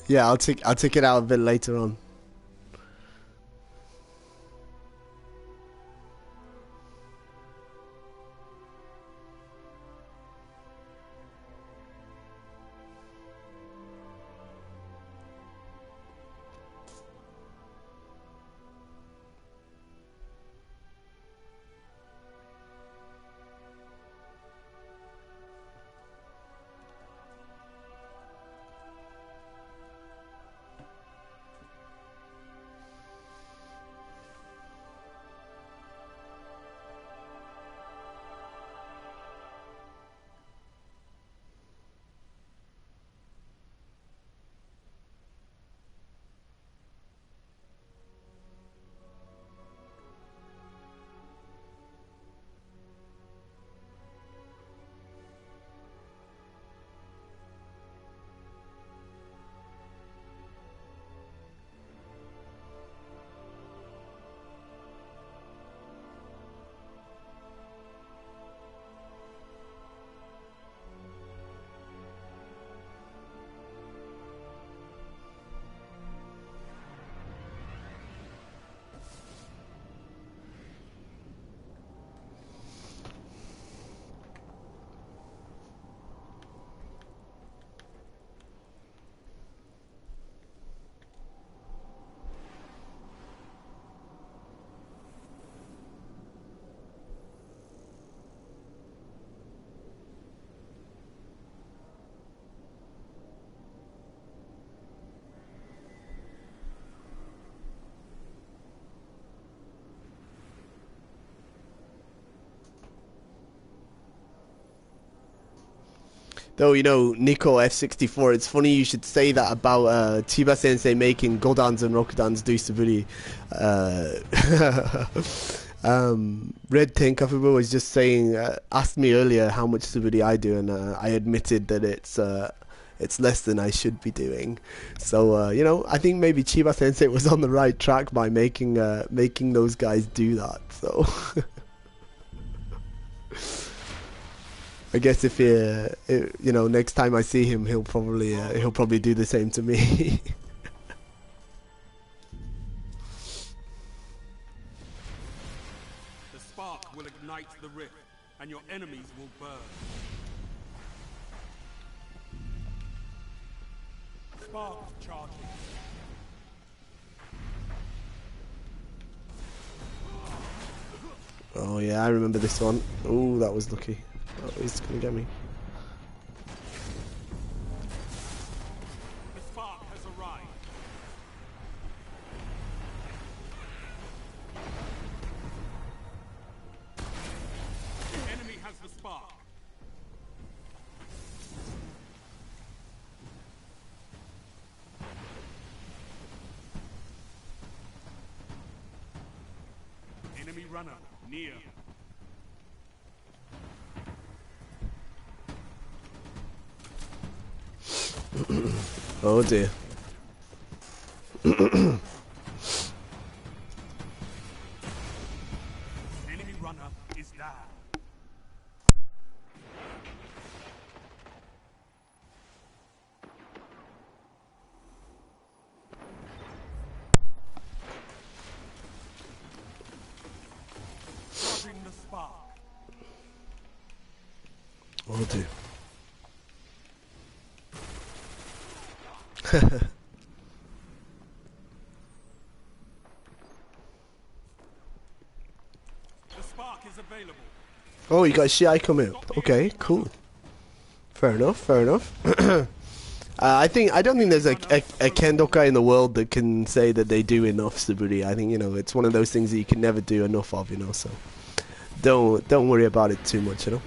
Yeah, I'll take it out a bit later on. Though, Nico F64, it's funny you should say that about Chiba Sensei making Godans and Rokudans do Suburi. Red Tenkafubu was just saying, asked me earlier how much Suburi I do, and I admitted that it's less than I should be doing. So, I think maybe Chiba Sensei was on the right track by making those guys do that. So. I guess if next time I see him, he'll probably do the same to me. The spark will ignite the rift, and your enemies will burn. Spark charging. Oh yeah, I remember this one. Oh, that was lucky. Oh, he's gonna get me. The spark has arrived. runner near. Oh dear. Enemy runner is down. Charging the spark. Oh dear. The spark is available. Oh, you got a Shiai coming up. Okay, cool. Fair enough, fair enough. I don't think there's a Kendo guy in the world that can say that they do enough Suburi. I think, you know, it's one of those things that you can never do enough of, you know, so don't worry about it too much, you know.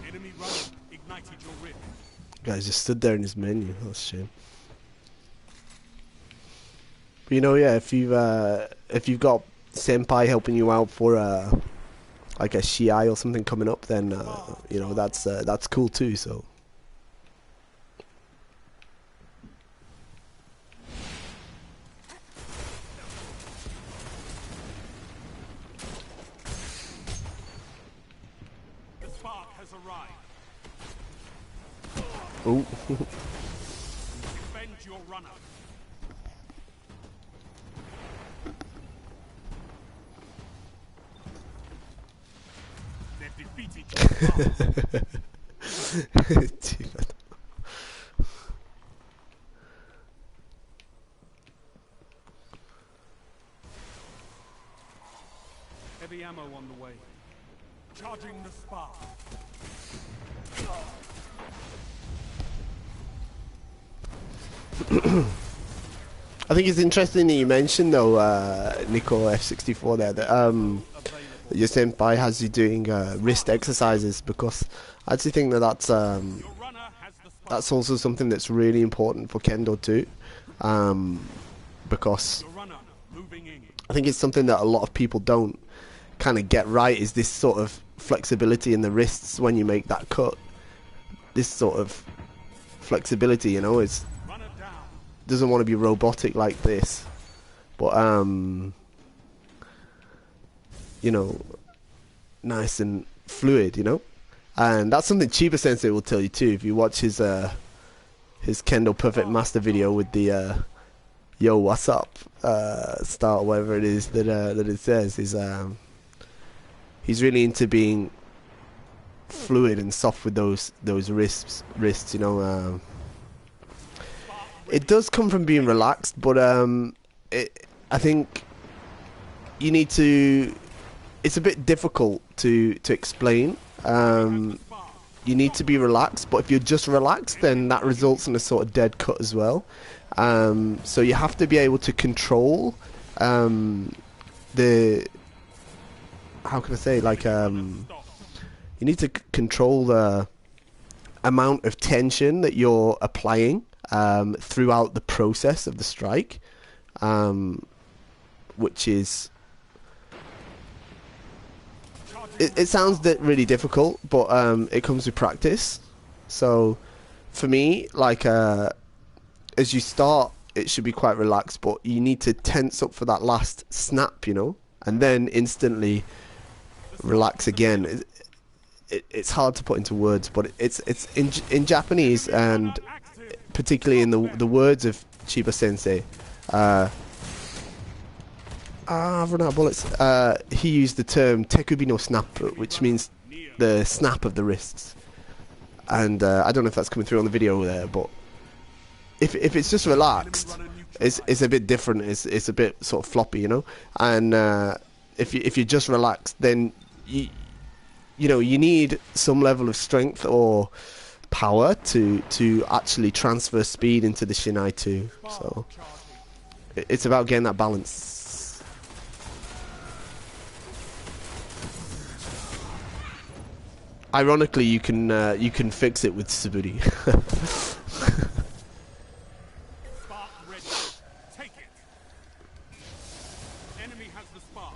Enemy runner ignited your rift. Guys just stood there in his menu. That's a shame. But you know, yeah, if you've got Senpai helping you out for like a Shiai or something coming up, then you know, that's cool too. So The spark has arrived. oh. Defend your runner. They've defeated your spark. Heavy ammo on the way. Charging the spark. I think it's interesting that you mentioned though, Nico F64 there, that your senpai has you doing wrist exercises, because I actually think that that's also something that's really important for Kendo too, because I think it's something that a lot of people don't kind of get right, is this sort of flexibility in the wrists when you make that cut. This sort of flexibility, you know, is doesn't want to be robotic like this, but you know, nice and fluid, you know. And that's something Chiba Sensei will tell you too if you watch his Kendo Perfect Master video with the yo what's up start, whatever it is that it says. He's really into being fluid and soft with those wrists, you know. It does come from being relaxed, but I think you need to. It's a bit difficult to explain. You need to be relaxed, but if you're just relaxed, then that results in a sort of dead cut as well. So you have to be able to control the. How can I say? Like you need to control the amount of tension that you're applying throughout the process of the strike, which is. It sounds really difficult, but it comes with practice. So, for me, like as you start, it should be quite relaxed, but you need to tense up for that last snap, you know, and then instantly relax again. It's hard to put into words, but it's in Japanese, and particularly in the words of Chiba Sensei. I've run out of bullets. He used the term tekubi no snap, which means the snap of the wrists. And I don't know if that's coming through on the video there, but if it's just relaxed, it's a bit different. It's a bit sort of floppy, you know. And if you're just relaxed, then you know you need some level of strength or power to actually transfer speed into the Shinai too. So it's about getting that balance. Ironically, you can fix it with Suburi. Spark ready. Take it. Enemy has the spark.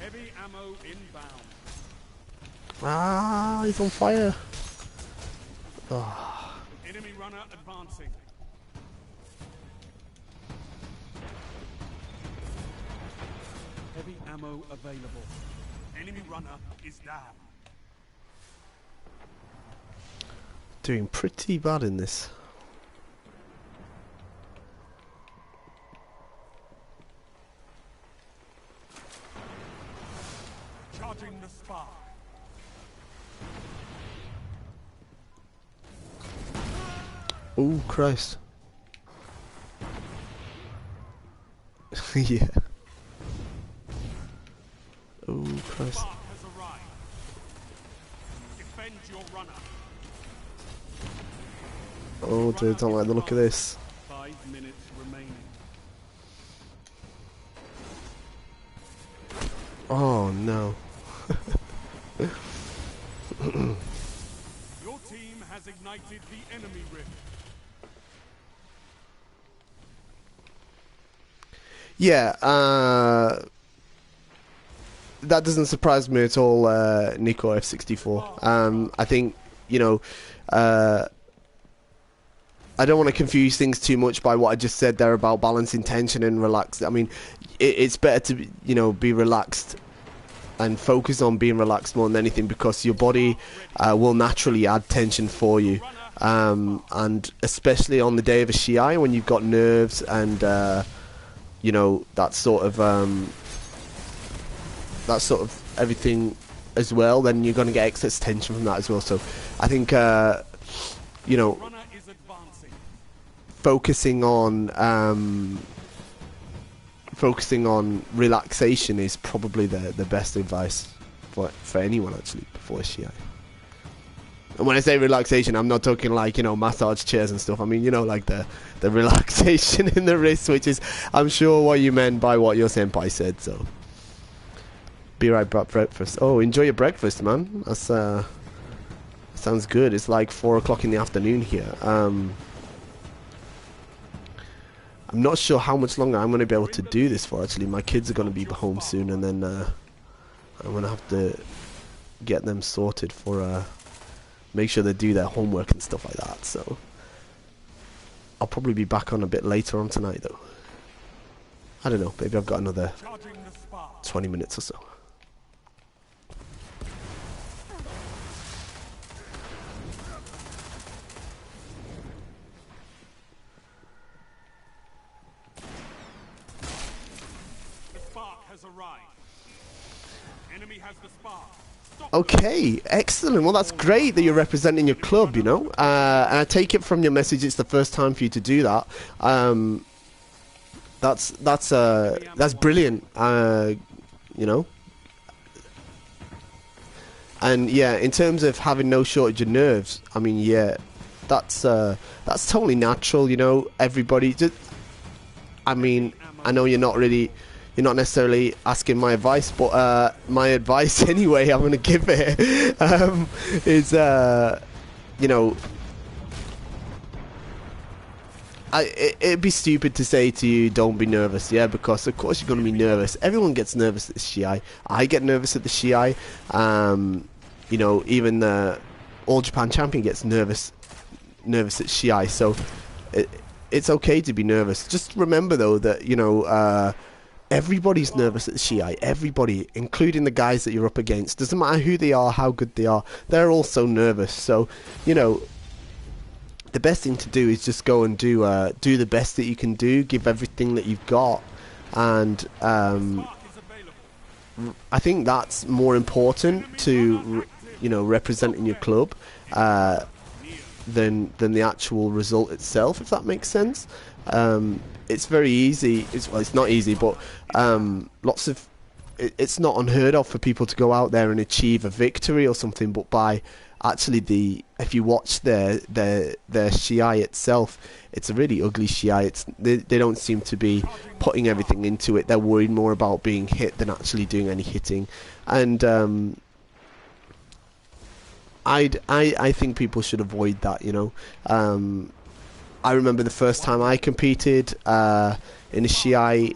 Heavy ammo inbound. Ah, he's on fire. Oh. Enemy runner advancing. Heavy ammo available. Enemy runner is down. Doing pretty bad in this. Charging the spark. Oh, Christ. Yeah. Oh, Christ. Spark has arrived. Defend your runner. Oh, dude, don't like the look of this. 5 minutes remaining. Oh, no. Your team has ignited the enemy rift. Yeah, that doesn't surprise me at all, Nico F64. I think, you know, I don't want to confuse things too much by what I just said there about balancing tension and relax. I mean, it's better to, you know, be relaxed and focus on being relaxed more than anything, because your body will naturally add tension for you. And especially on the day of a Shiai, when you've got nerves and, you know, that sort of everything as well, then you're going to get excess tension from that as well. So I think, you know, focusing on relaxation is probably the best advice for anyone, actually, before a Shiai. And when I say relaxation, I'm not talking like, you know, massage chairs and stuff. I mean, you know, like the relaxation in the wrist, which is, I'm sure, what you meant by what your senpai said. So, be right back. Breakfast. Oh, enjoy your breakfast, man. That's sounds good. It's like 4 o'clock in the afternoon here. I'm not sure how much longer I'm going to be able to do this for. Actually, my kids are going to be home soon, and then I'm going to have to get them sorted for make sure they do their homework and stuff like that. So I'll probably be back on a bit later on tonight, though. I don't know. Maybe I've got another 20 minutes or so. The spark has arrived. Enemy has the spark. Okay, excellent. Well, that's great that you're representing your club, you know. And I take it from your message it's the first time for you to do that. That's brilliant. You know. And yeah, in terms of having no shortage of nerves, I mean, yeah, that's totally natural, you know. Everybody just, I mean, I know you're not necessarily asking my advice, but my advice anyway, I'm going to give it, is, you know, it'd be stupid to say to you, don't be nervous, yeah, because of course you're going to be nervous. Everyone gets nervous at the Shiai. I get nervous at the Shiai. You know, even the All Japan champion gets nervous at Shiai, so it's okay to be nervous. Just remember, though, that, you know, everybody's nervous at the Shiai. Everybody, including the guys that you're up against. Doesn't matter who they are, how good they are. They're also nervous. So, you know, the best thing to do is just go and do the best that you can do. Give everything that you've got, and I think that's more important to, you know, representing your club than the actual result itself, if that makes sense. It's very easy. It's not easy, but it's not unheard of for people to go out there and achieve a victory or something. But by actually if you watch their Shiai itself, it's a really ugly Shiai. They don't seem to be putting everything into it. They're worried more about being hit than actually doing any hitting. And I think people should avoid that, you know. I remember the first time I competed in a Shiai,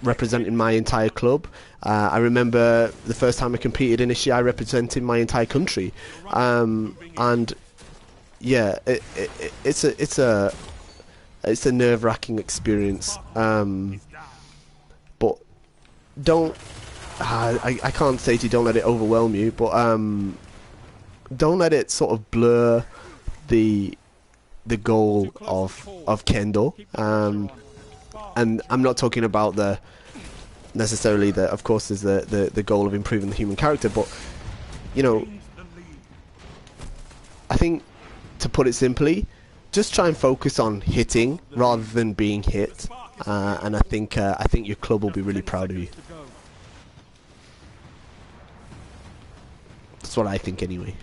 representing my entire club. I remember the first time I competed in a Shi representing my entire country, and yeah, it's a nerve-wracking experience. But don't I can't say to you don't let it overwhelm you, but don't let it sort of blur the goal of Kendo. And I'm not talking about necessarily of course there's the goal of improving the human character, but you know, I think, to put it simply, just try and focus on hitting rather than being hit, and I think your club will be really proud of you. That's what I think anyway.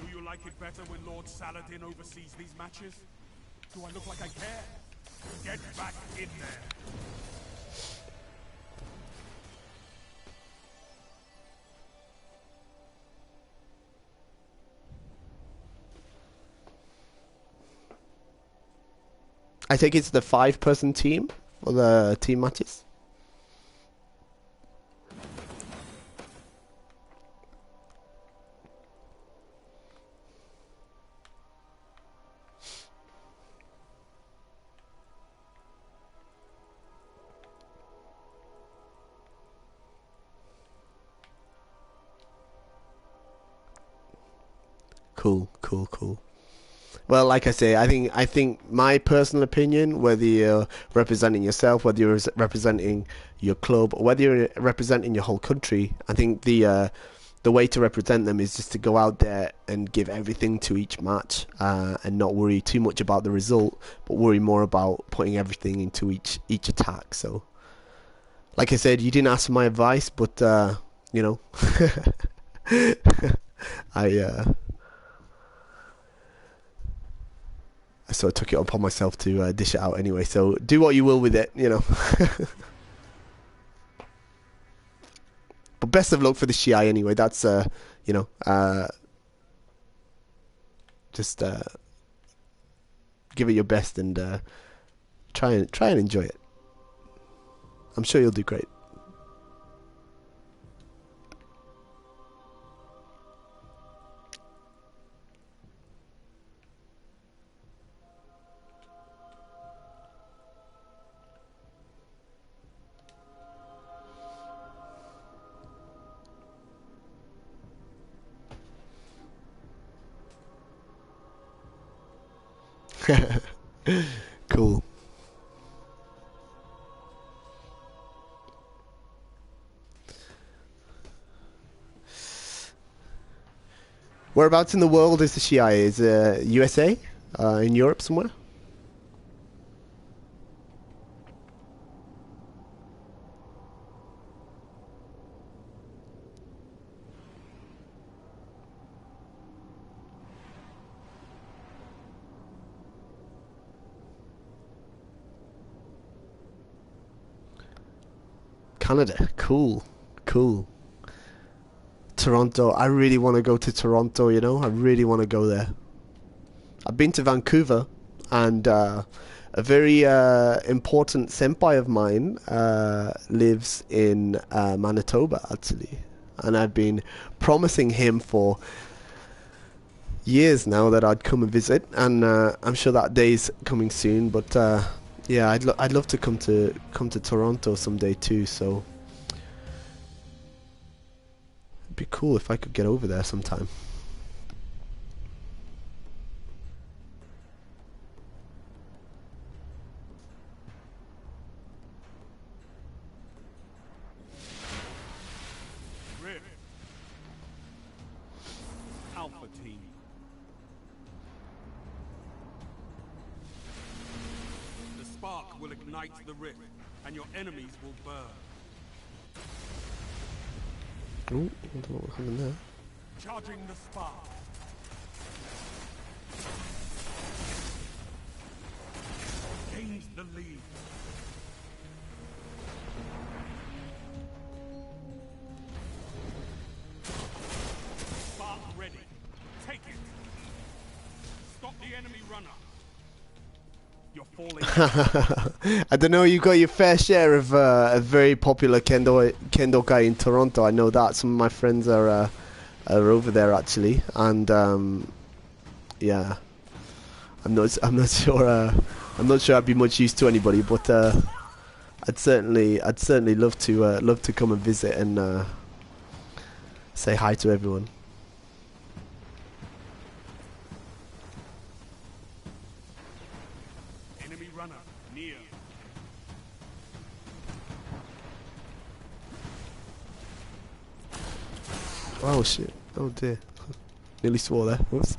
Do you like it better when Lord Saladin oversees these matches? Do I look like I care? Get back in there! I think it's the 5-person team, or the team matches. Cool. Well, like I say, I think my personal opinion, whether you're representing yourself, whether you're representing your club, or whether you're representing your whole country, I think the way to represent them is just to go out there and give everything to each match, and not worry too much about the result, but worry more about putting everything into each attack. So, like I said, you didn't ask for my advice, but you know, I sort of took it upon myself to dish it out anyway. So do what you will with it, you know. But best of luck for the Shi anyway. That's you know, just give it your best and try and enjoy it. I'm sure you'll do great. Cool. Whereabouts in the world is the Shi? Is USA? In Europe somewhere? Canada. Cool. Toronto. I really want to go to Toronto, you know. I really want to go there. I've been to Vancouver, and a very important senpai of mine lives in Manitoba, actually. And I've been promising him for years now that I'd come and visit, and I'm sure that day's coming soon. But yeah, I'd love to come to Toronto someday too. So it'd be cool if I could get over there sometime. Rift. Alpha Team. The spark will ignite the rift, and your enemies will burn. Oh, I don't know what happened there. Charging the spark. Gains the lead. Spark ready. Take it. Stop the enemy runner. Your falling. I don't know. You got your fair share of a very popular Kendo guy in Toronto. I know that some of my friends are over there actually, and yeah, I'm not sure. I'm not sure I'd be much use to anybody, but I'd certainly love to come and visit and say hi to everyone. Enemy runner near. Oh shit! Oh dear! Nearly swore there. Whoops.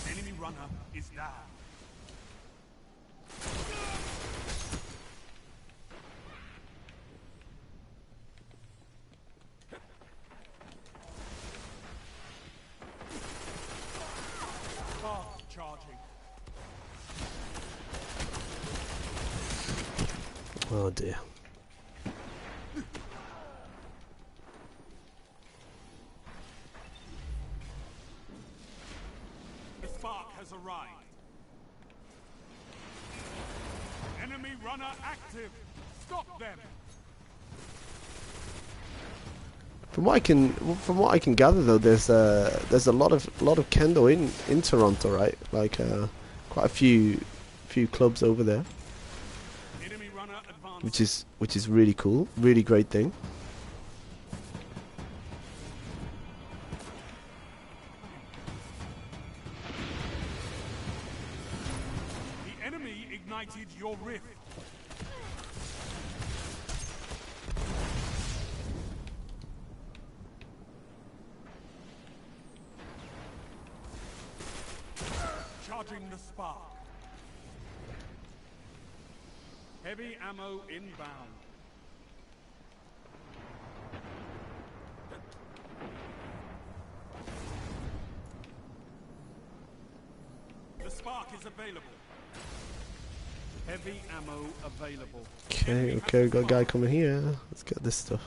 Enemy runner is down. Fast charging. Oh dear. The spark has arrived. Enemy runner active. Stop them. From what I can gather though, there's a lot of Kendo in Toronto, right? Like quite a few clubs over there, Enemy runner advanced. which is really cool, really great thing. The enemy ignited your rift. Charging the spark. Heavy ammo inbound. The spark is available. Heavy ammo available. Okay, we got a guy coming here. Let's get this stuff.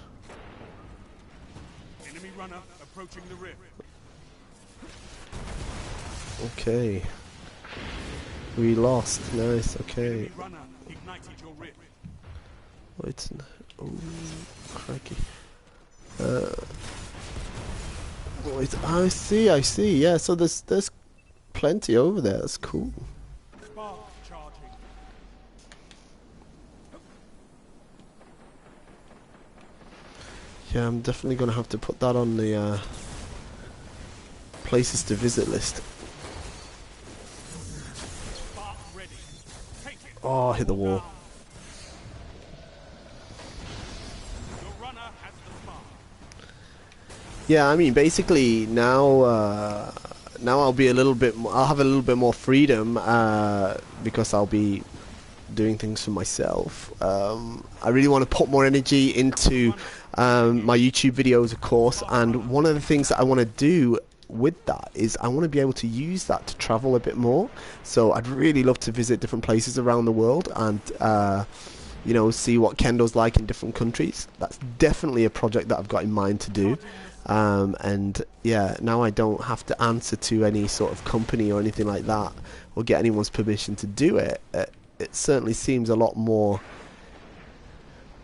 Enemy runner approaching the rift. Okay. We lost. Nice. Okay. Enemy runner ignited your rift. Wait. Oh, crikey. Wait. I see. Yeah. So there's plenty over there. That's cool. Spark charging. Yeah, I'm definitely gonna have to put that on the places to visit list. Spark ready. Take it. Oh, hit the wall. Your runner has the spark. Yeah, I mean, basically now I'll be a little bit. I'll have a little bit more freedom because I'll be doing things for myself. I really want to put more energy into my YouTube videos, of course. And one of the things that I want to do with that is I want to be able to use that to travel a bit more. So I'd really love to visit different places around the world and you know, see what Kendo's like in different countries. That's definitely a project that I've got in mind to do. And yeah, now I don't have to answer to any sort of company or anything like that or get anyone's permission to do it. It certainly seems a lot more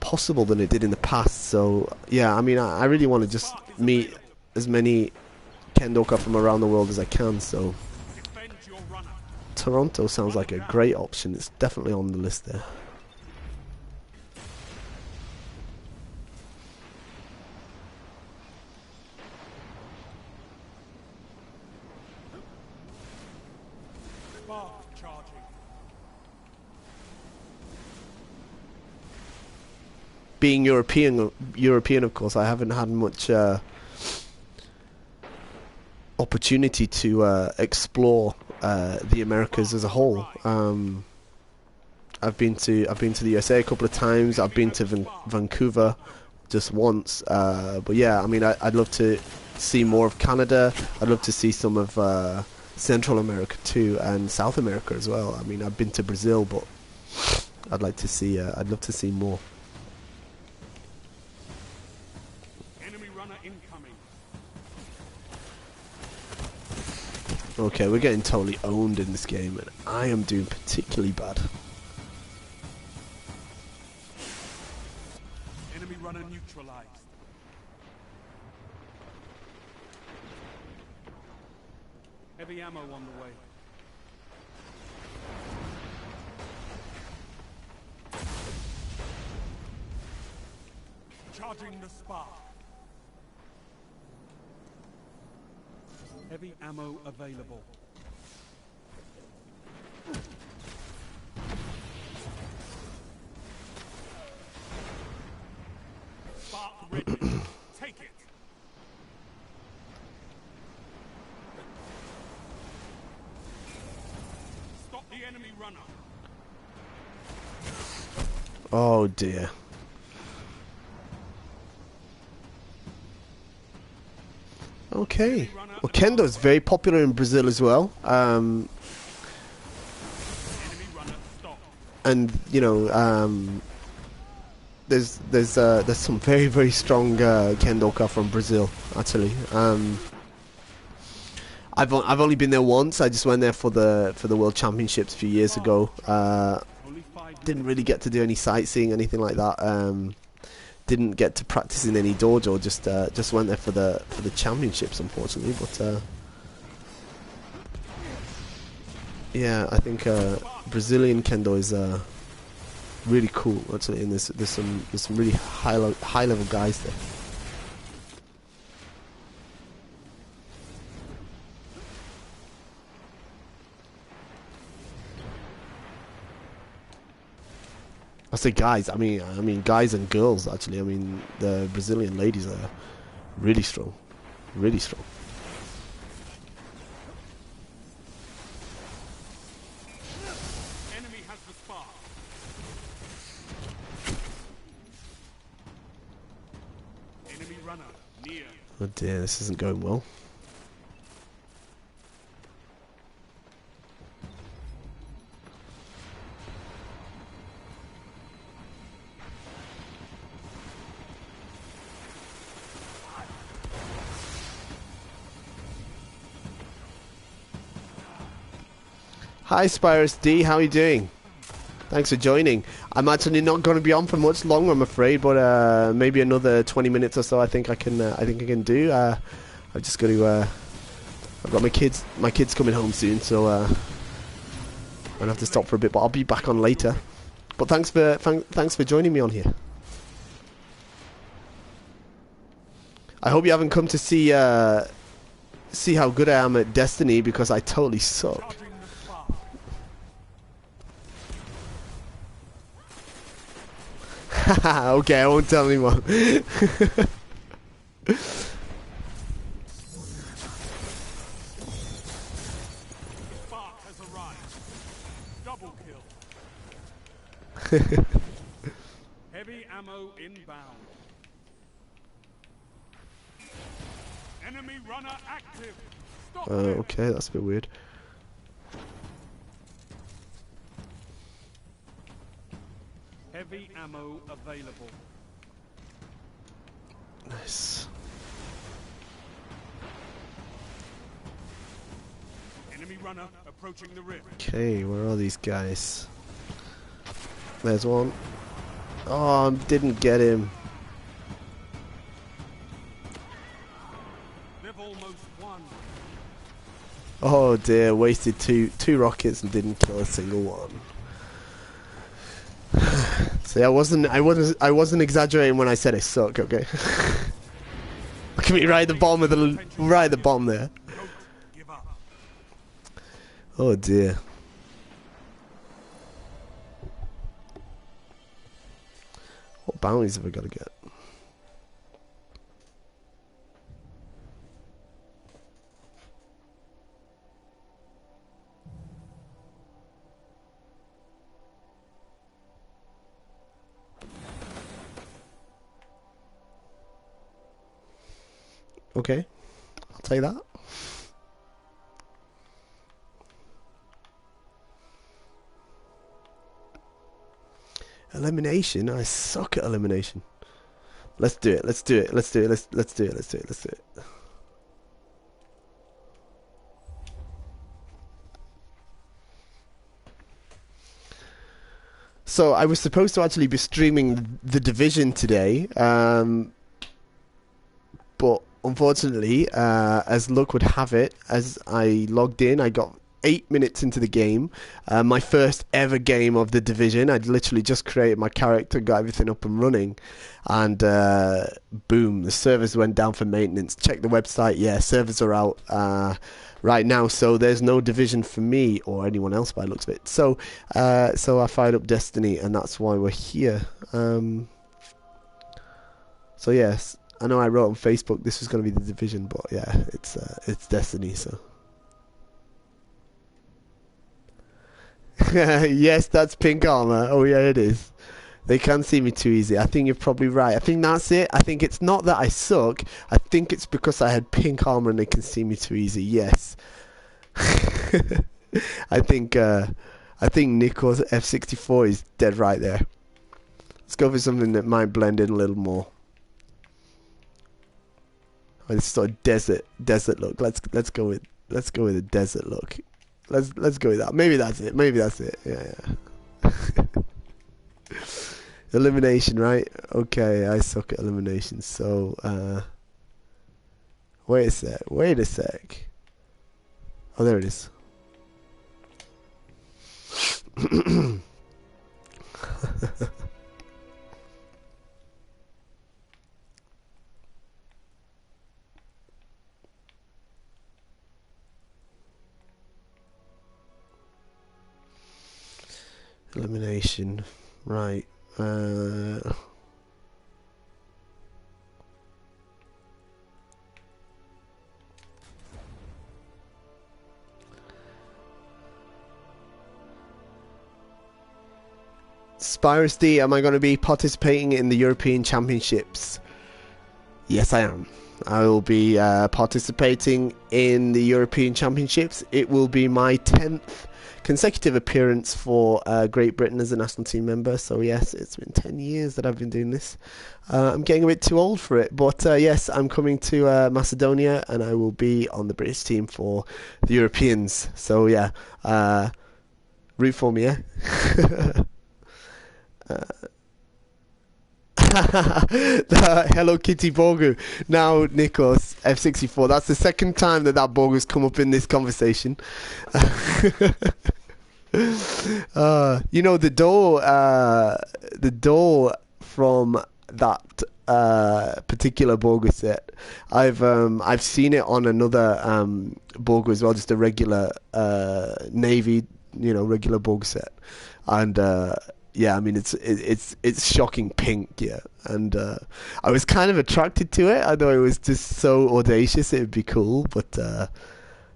possible than it did in the past. So yeah, I mean, I really want to just meet as many Kendoka from around the world as I can. So Defend your runner. Toronto sounds like a great option. It's definitely on the list there. Spark charging. Being European, of course, I haven't had much opportunity to explore the Americas as a whole. I've been to the USA a couple of times. I've been to Vancouver just once, but yeah, I mean, I'd love to see more of Canada. I'd love to see some of Central America too, and South America as well. I mean, I've been to Brazil, but I'd like to see. I'd love to see more. Enemy runner incoming. Okay, we're getting totally owned in this game, and I am doing particularly bad. Enemy runner neutralized. Heavy ammo on the way. Charging the spark. Heavy ammo available. Spark ready. Take it. Stop the enemy runner. Oh dear. Okay. Well, Kendo is very popular in Brazil as well. Enemy runner stop. And you know, there's some very strong Kendoka from Brazil actually. I've only been there once. I just went there for the World Championships a few years ago. Only 5 Didn't really get to do any sightseeing, anything like that. Didn't get to practice in any dojo. Just went there for the championships, unfortunately. But yeah, I think Brazilian Kendo is really cool actually, and there's some really high level guys there. I say guys, I mean guys and girls actually. I mean the Brazilian ladies are really strong, really strong. enemy has the spark. Enemy runner near. Oh dear, this isn't going well. Hi Spyrus D, how are you doing? Thanks for joining. I'm actually not going to be on for much longer, I'm afraid, but maybe another 20 minutes or so. I think I can do. I've just got to. I've got my kids coming home soon, so I'll have to stop for a bit. But I'll be back on later. But thanks for joining me on here. I hope you haven't come to see how good I am at Destiny, because I totally suck. Charging the spark. Okay, I won't tell anyone. Spark has arrived. Double kill. Heavy ammo inbound. Enemy runner active. Stop them. Okay, that's a bit weird. Heavy ammo available. Nice. Enemy runner approaching the rift. Okay, where are these guys? There's one. Oh, didn't get him. They've almost won. Oh dear, wasted two rockets and didn't kill a single one. See, I wasn't exaggerating when I said I suck. Okay. Look at me right at the bottom of right at the bottom there. Don't give up. Oh dear. What bounties have I got to get? Okay, I'll take that. Elimination? I suck at elimination. Let's do it. Let's do it. Let's do it. Let's do it. Let's do it. Let's do it. So I was supposed to actually be streaming The Division today, but unfortunately, as luck would have it, as I logged in, I got 8 minutes into the game, my first ever game of The Division. I'd literally just created my character, got everything up and running, and boom, the servers went down for maintenance. Check the website, yeah, servers are out right now, so there's no Division for me or anyone else by the looks of it. So I fired up Destiny, and that's why we're here. So yes, I know I wrote on Facebook this was going to be The Division, but yeah, it's Destiny, so. Yes, that's pink armor. Oh yeah, it is. They can see me too easy. I think you're probably right. I think that's it. I think it's not that I suck. I think it's because I had pink armor and they can see me too easy. Yes. I think Nico's F64 is dead right there. Let's go for something that might blend in a little more. This sort of desert look. Let's go with a desert look. Let's go with that. Maybe that's it. Maybe that's it. Yeah. Elimination, right? Okay, I suck at elimination. So, wait a sec. Oh, there it is. Elimination, right. Spyrus D, am I going to be participating in the European Championships? Yes, I am. I will be participating in the European Championships. It will be my 10th consecutive appearance for Great Britain as a national team member. So yes, it's been 10 years that I've been doing this. I'm getting a bit too old for it, but yes, I'm coming to Macedonia, and I will be on the British team for the Europeans. So yeah, root for me, yeah. Hello Kitty Borgu. Now Nikos F64. That's the second time that Borgu's come up in this conversation. You know, the door from that particular Borgu set, I've seen it on another Borgu as well, just a regular navy, regular Borgu set, and yeah, I mean it's shocking pink, yeah, and I was kind of attracted to it. I thought it was just so audacious. It would be cool, but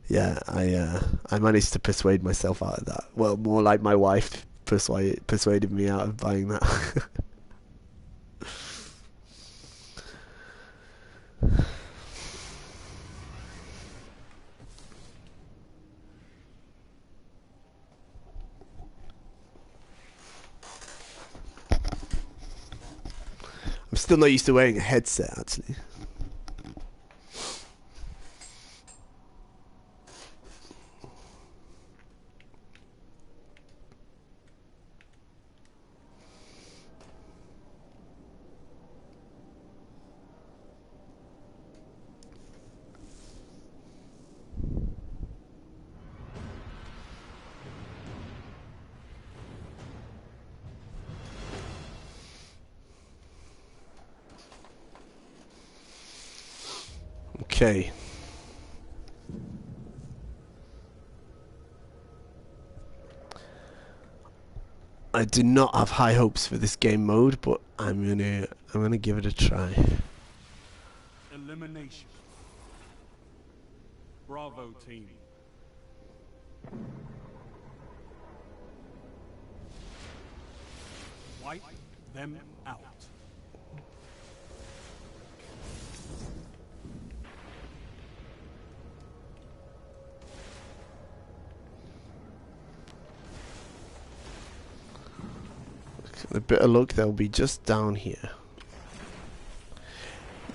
yeah, I managed to persuade myself out of that. Well, more like my wife persuaded me out of buying that. I'm still not used to wearing a headset, actually. Okay. I do not have high hopes for this game mode, but I'm gonna give it a try. Elimination. Bravo team. Wipe them out. A bit of luck, they'll be just down here.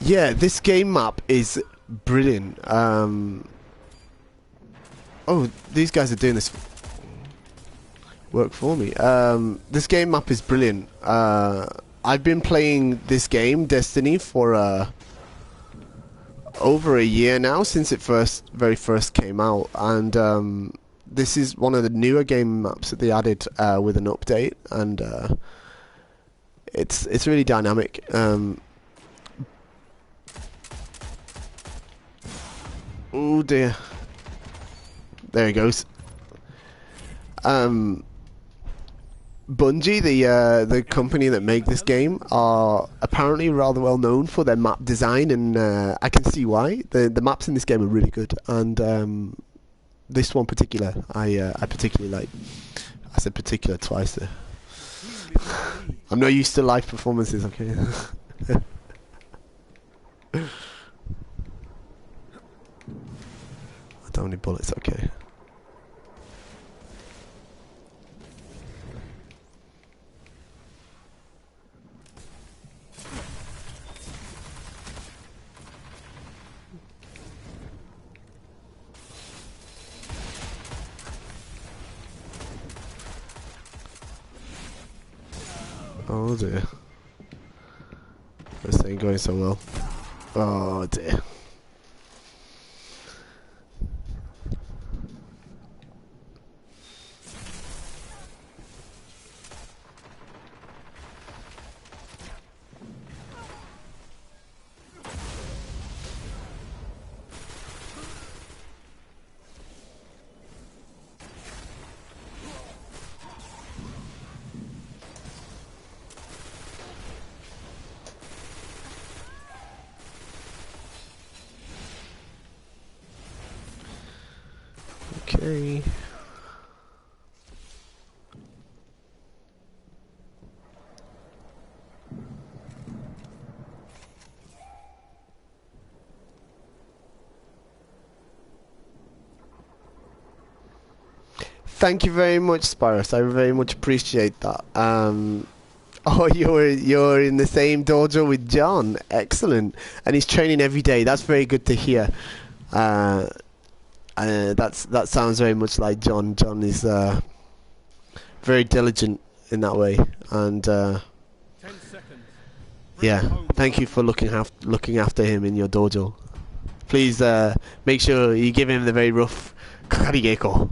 Yeah, this game map is brilliant. Oh, these guys are doing this work for me. This game map is brilliant. I've been playing this game, Destiny, for over a year now, since it very first came out, and this is one of the newer game maps that they added with an update, and it's really dynamic. Oh dear. There he goes. Bungie, the company that make this game, are apparently rather well known for their map design, and I can see why. The maps in this game are really good, and this one particular, I particularly like. I said particular twice there. I'm not used to live performances, okay? I don't need bullets, okay. Oh dear. This ain't going so well. Oh dear. Okay. Thank you very much, Spyros. I very much appreciate that. Oh, you're in the same dojo with John. Excellent. And he's training every day. That's very good to hear. That sounds very much like John. John is very diligent in that way, and 10 seconds. yeah. Thank you for looking after him in your dojo. Please make sure you give him the very rough kakarigeko.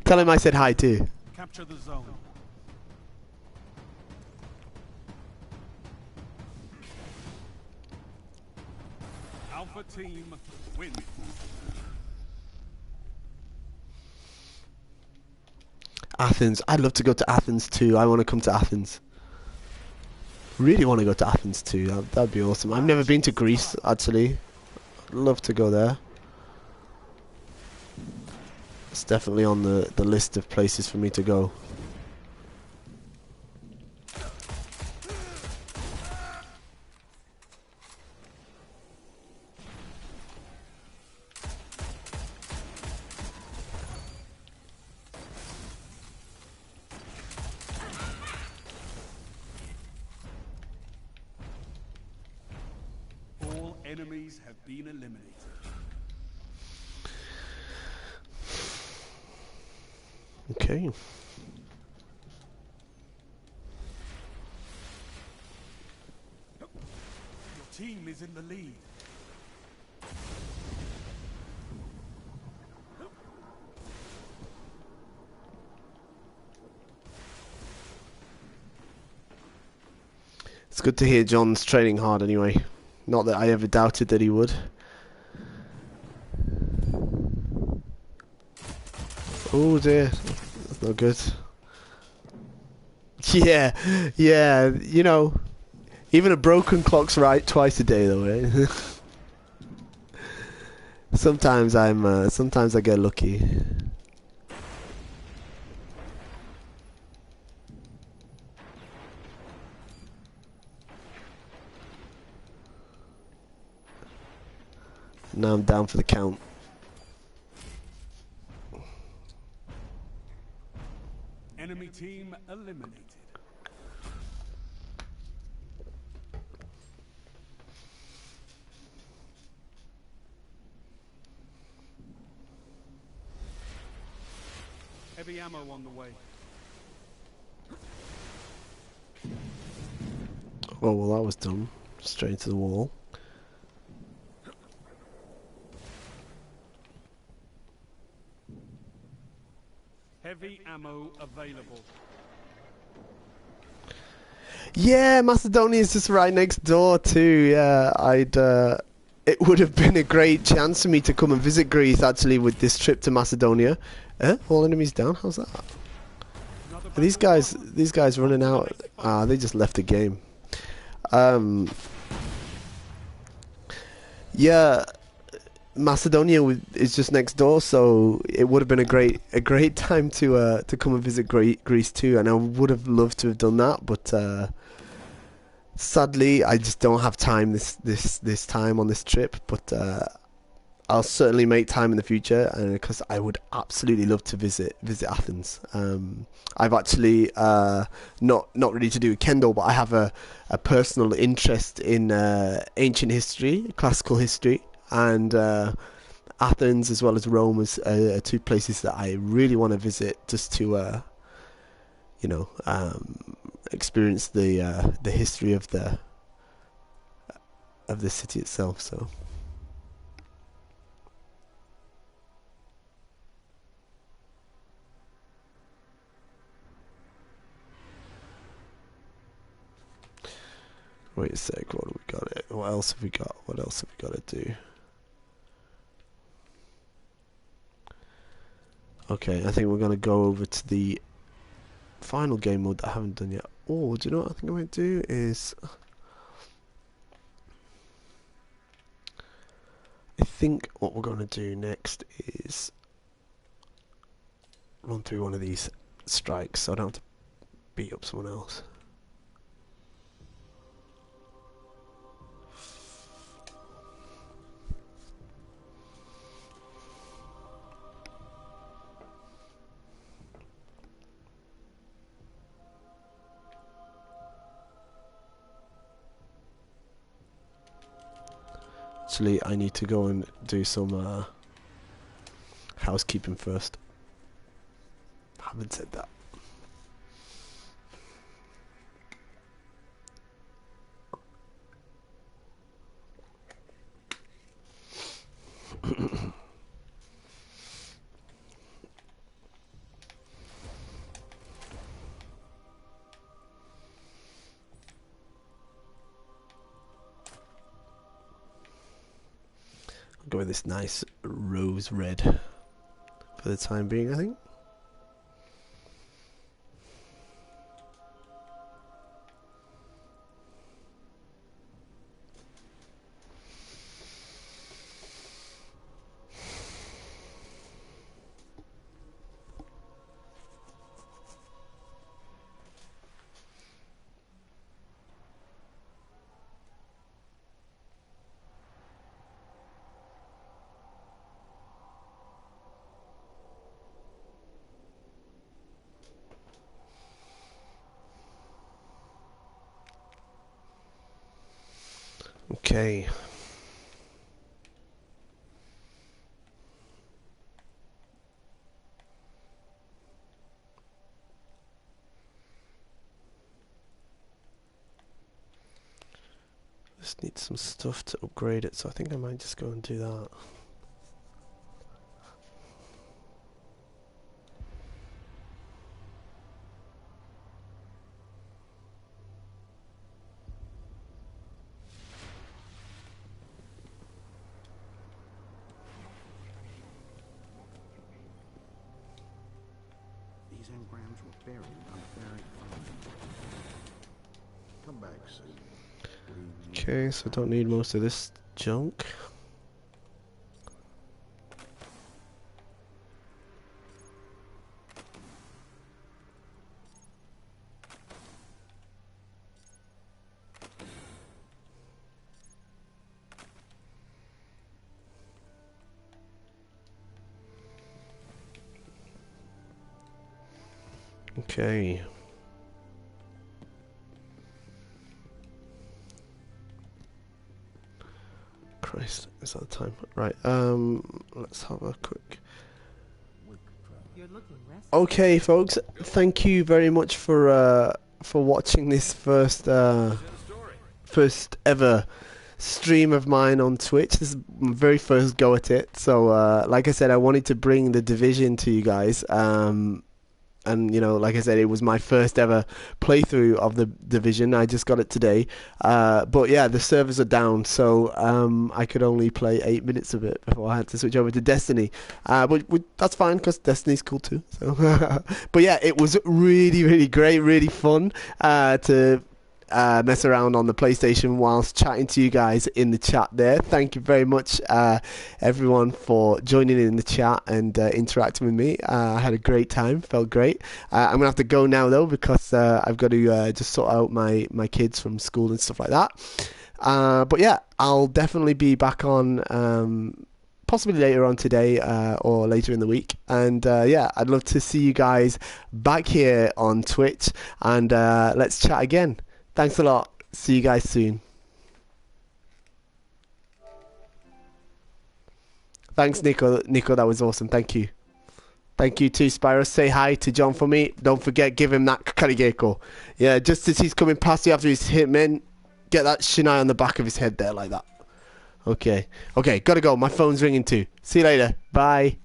Tell him I said hi too. Capture the zone. Alpha team win. Athens. I'd love to go to Athens too. I want to come to Athens. Really want to go to Athens too. That'd be awesome. I've never been to Greece actually. I'd love to go there. It's definitely on the list of places for me to go. All enemies have been eliminated. Okay. Your team is in the lead. It's good to hear John's training hard anyway. Not that I ever doubted that he would. Oh dear, that's not good. Yeah, yeah, you know, even a broken clock's right twice a day though, right? Sometimes sometimes I get lucky. Now I'm down for the count. Enemy team eliminated. Heavy ammo on the way. Oh, well, that was dumb. Straight into the wall. Heavy ammo available. Yeah, Macedonia is just right next door too. Yeah, it would have been a great chance for me to come and visit Greece actually with this trip to Macedonia. All enemies down. How's that? Are these guys running out? Ah, they just left the game. Yeah, Macedonia is just next door, so it would have been a great time to come and visit Greece too, and I would have loved to have done that, but sadly I just don't have time this time on this trip. But I'll certainly make time in the future, because I would absolutely love to visit Athens. I've actually not really to do with Kendo, but I have a personal interest in ancient history, classical history, and Athens as well as Rome are two places that I really want to visit, just to experience the history of the city itself. So. Wait a sec, what have we got it? What else have we got? What else have we got to do? Okay, I think we're going to go over to the final game mode that I haven't done yet. Oh, do you know what I think I might do is... I think what we're going to do next is run through one of these strikes so I don't have to beat up someone else. Actually, I need to go and do some housekeeping first. I haven't said that. I'll go with this nice rose red for the time being, I think. Okay. Just need some stuff to upgrade it, so I think I might just go and do that. These engrams were buried unburied. Come back soon. Okay, so I don't need most of this junk. Okay. Christ, is that the time? Right, let's have a quick... Okay, folks, thank you very much for watching this first ever stream of mine on Twitch. This is my very first go at it. So, like I said, I wanted to bring the Division to you guys. And you know, like I said, it was my first ever playthrough of the Division. I just got it today, but yeah, the servers are down, so I could only play 8 minutes of it before I had to switch over to Destiny. But that's fine because Destiny's cool too. So, but yeah, it was really, really great, really fun to mess around on the PlayStation whilst chatting to you guys in the chat there. Thank you very much, everyone, for joining in the chat and interacting with me. I had a great time, felt great. I'm gonna have to go now though because I've got to just sort out my kids from school and stuff like that. But yeah, I'll definitely be back on possibly later on today or later in the week, and yeah, I'd love to see you guys back here on Twitch, and let's chat again. Thanks a lot. See you guys soon. Thanks, Nico. Nico, that was awesome. Thank you. Thank you too, Spyro. Say hi to John for me. Don't forget, give him that Karigeko. Yeah, just as he's coming past you after he's hit men, get that shinai on the back of his head there like that. Okay. Okay, gotta go. My phone's ringing too. See you later. Bye.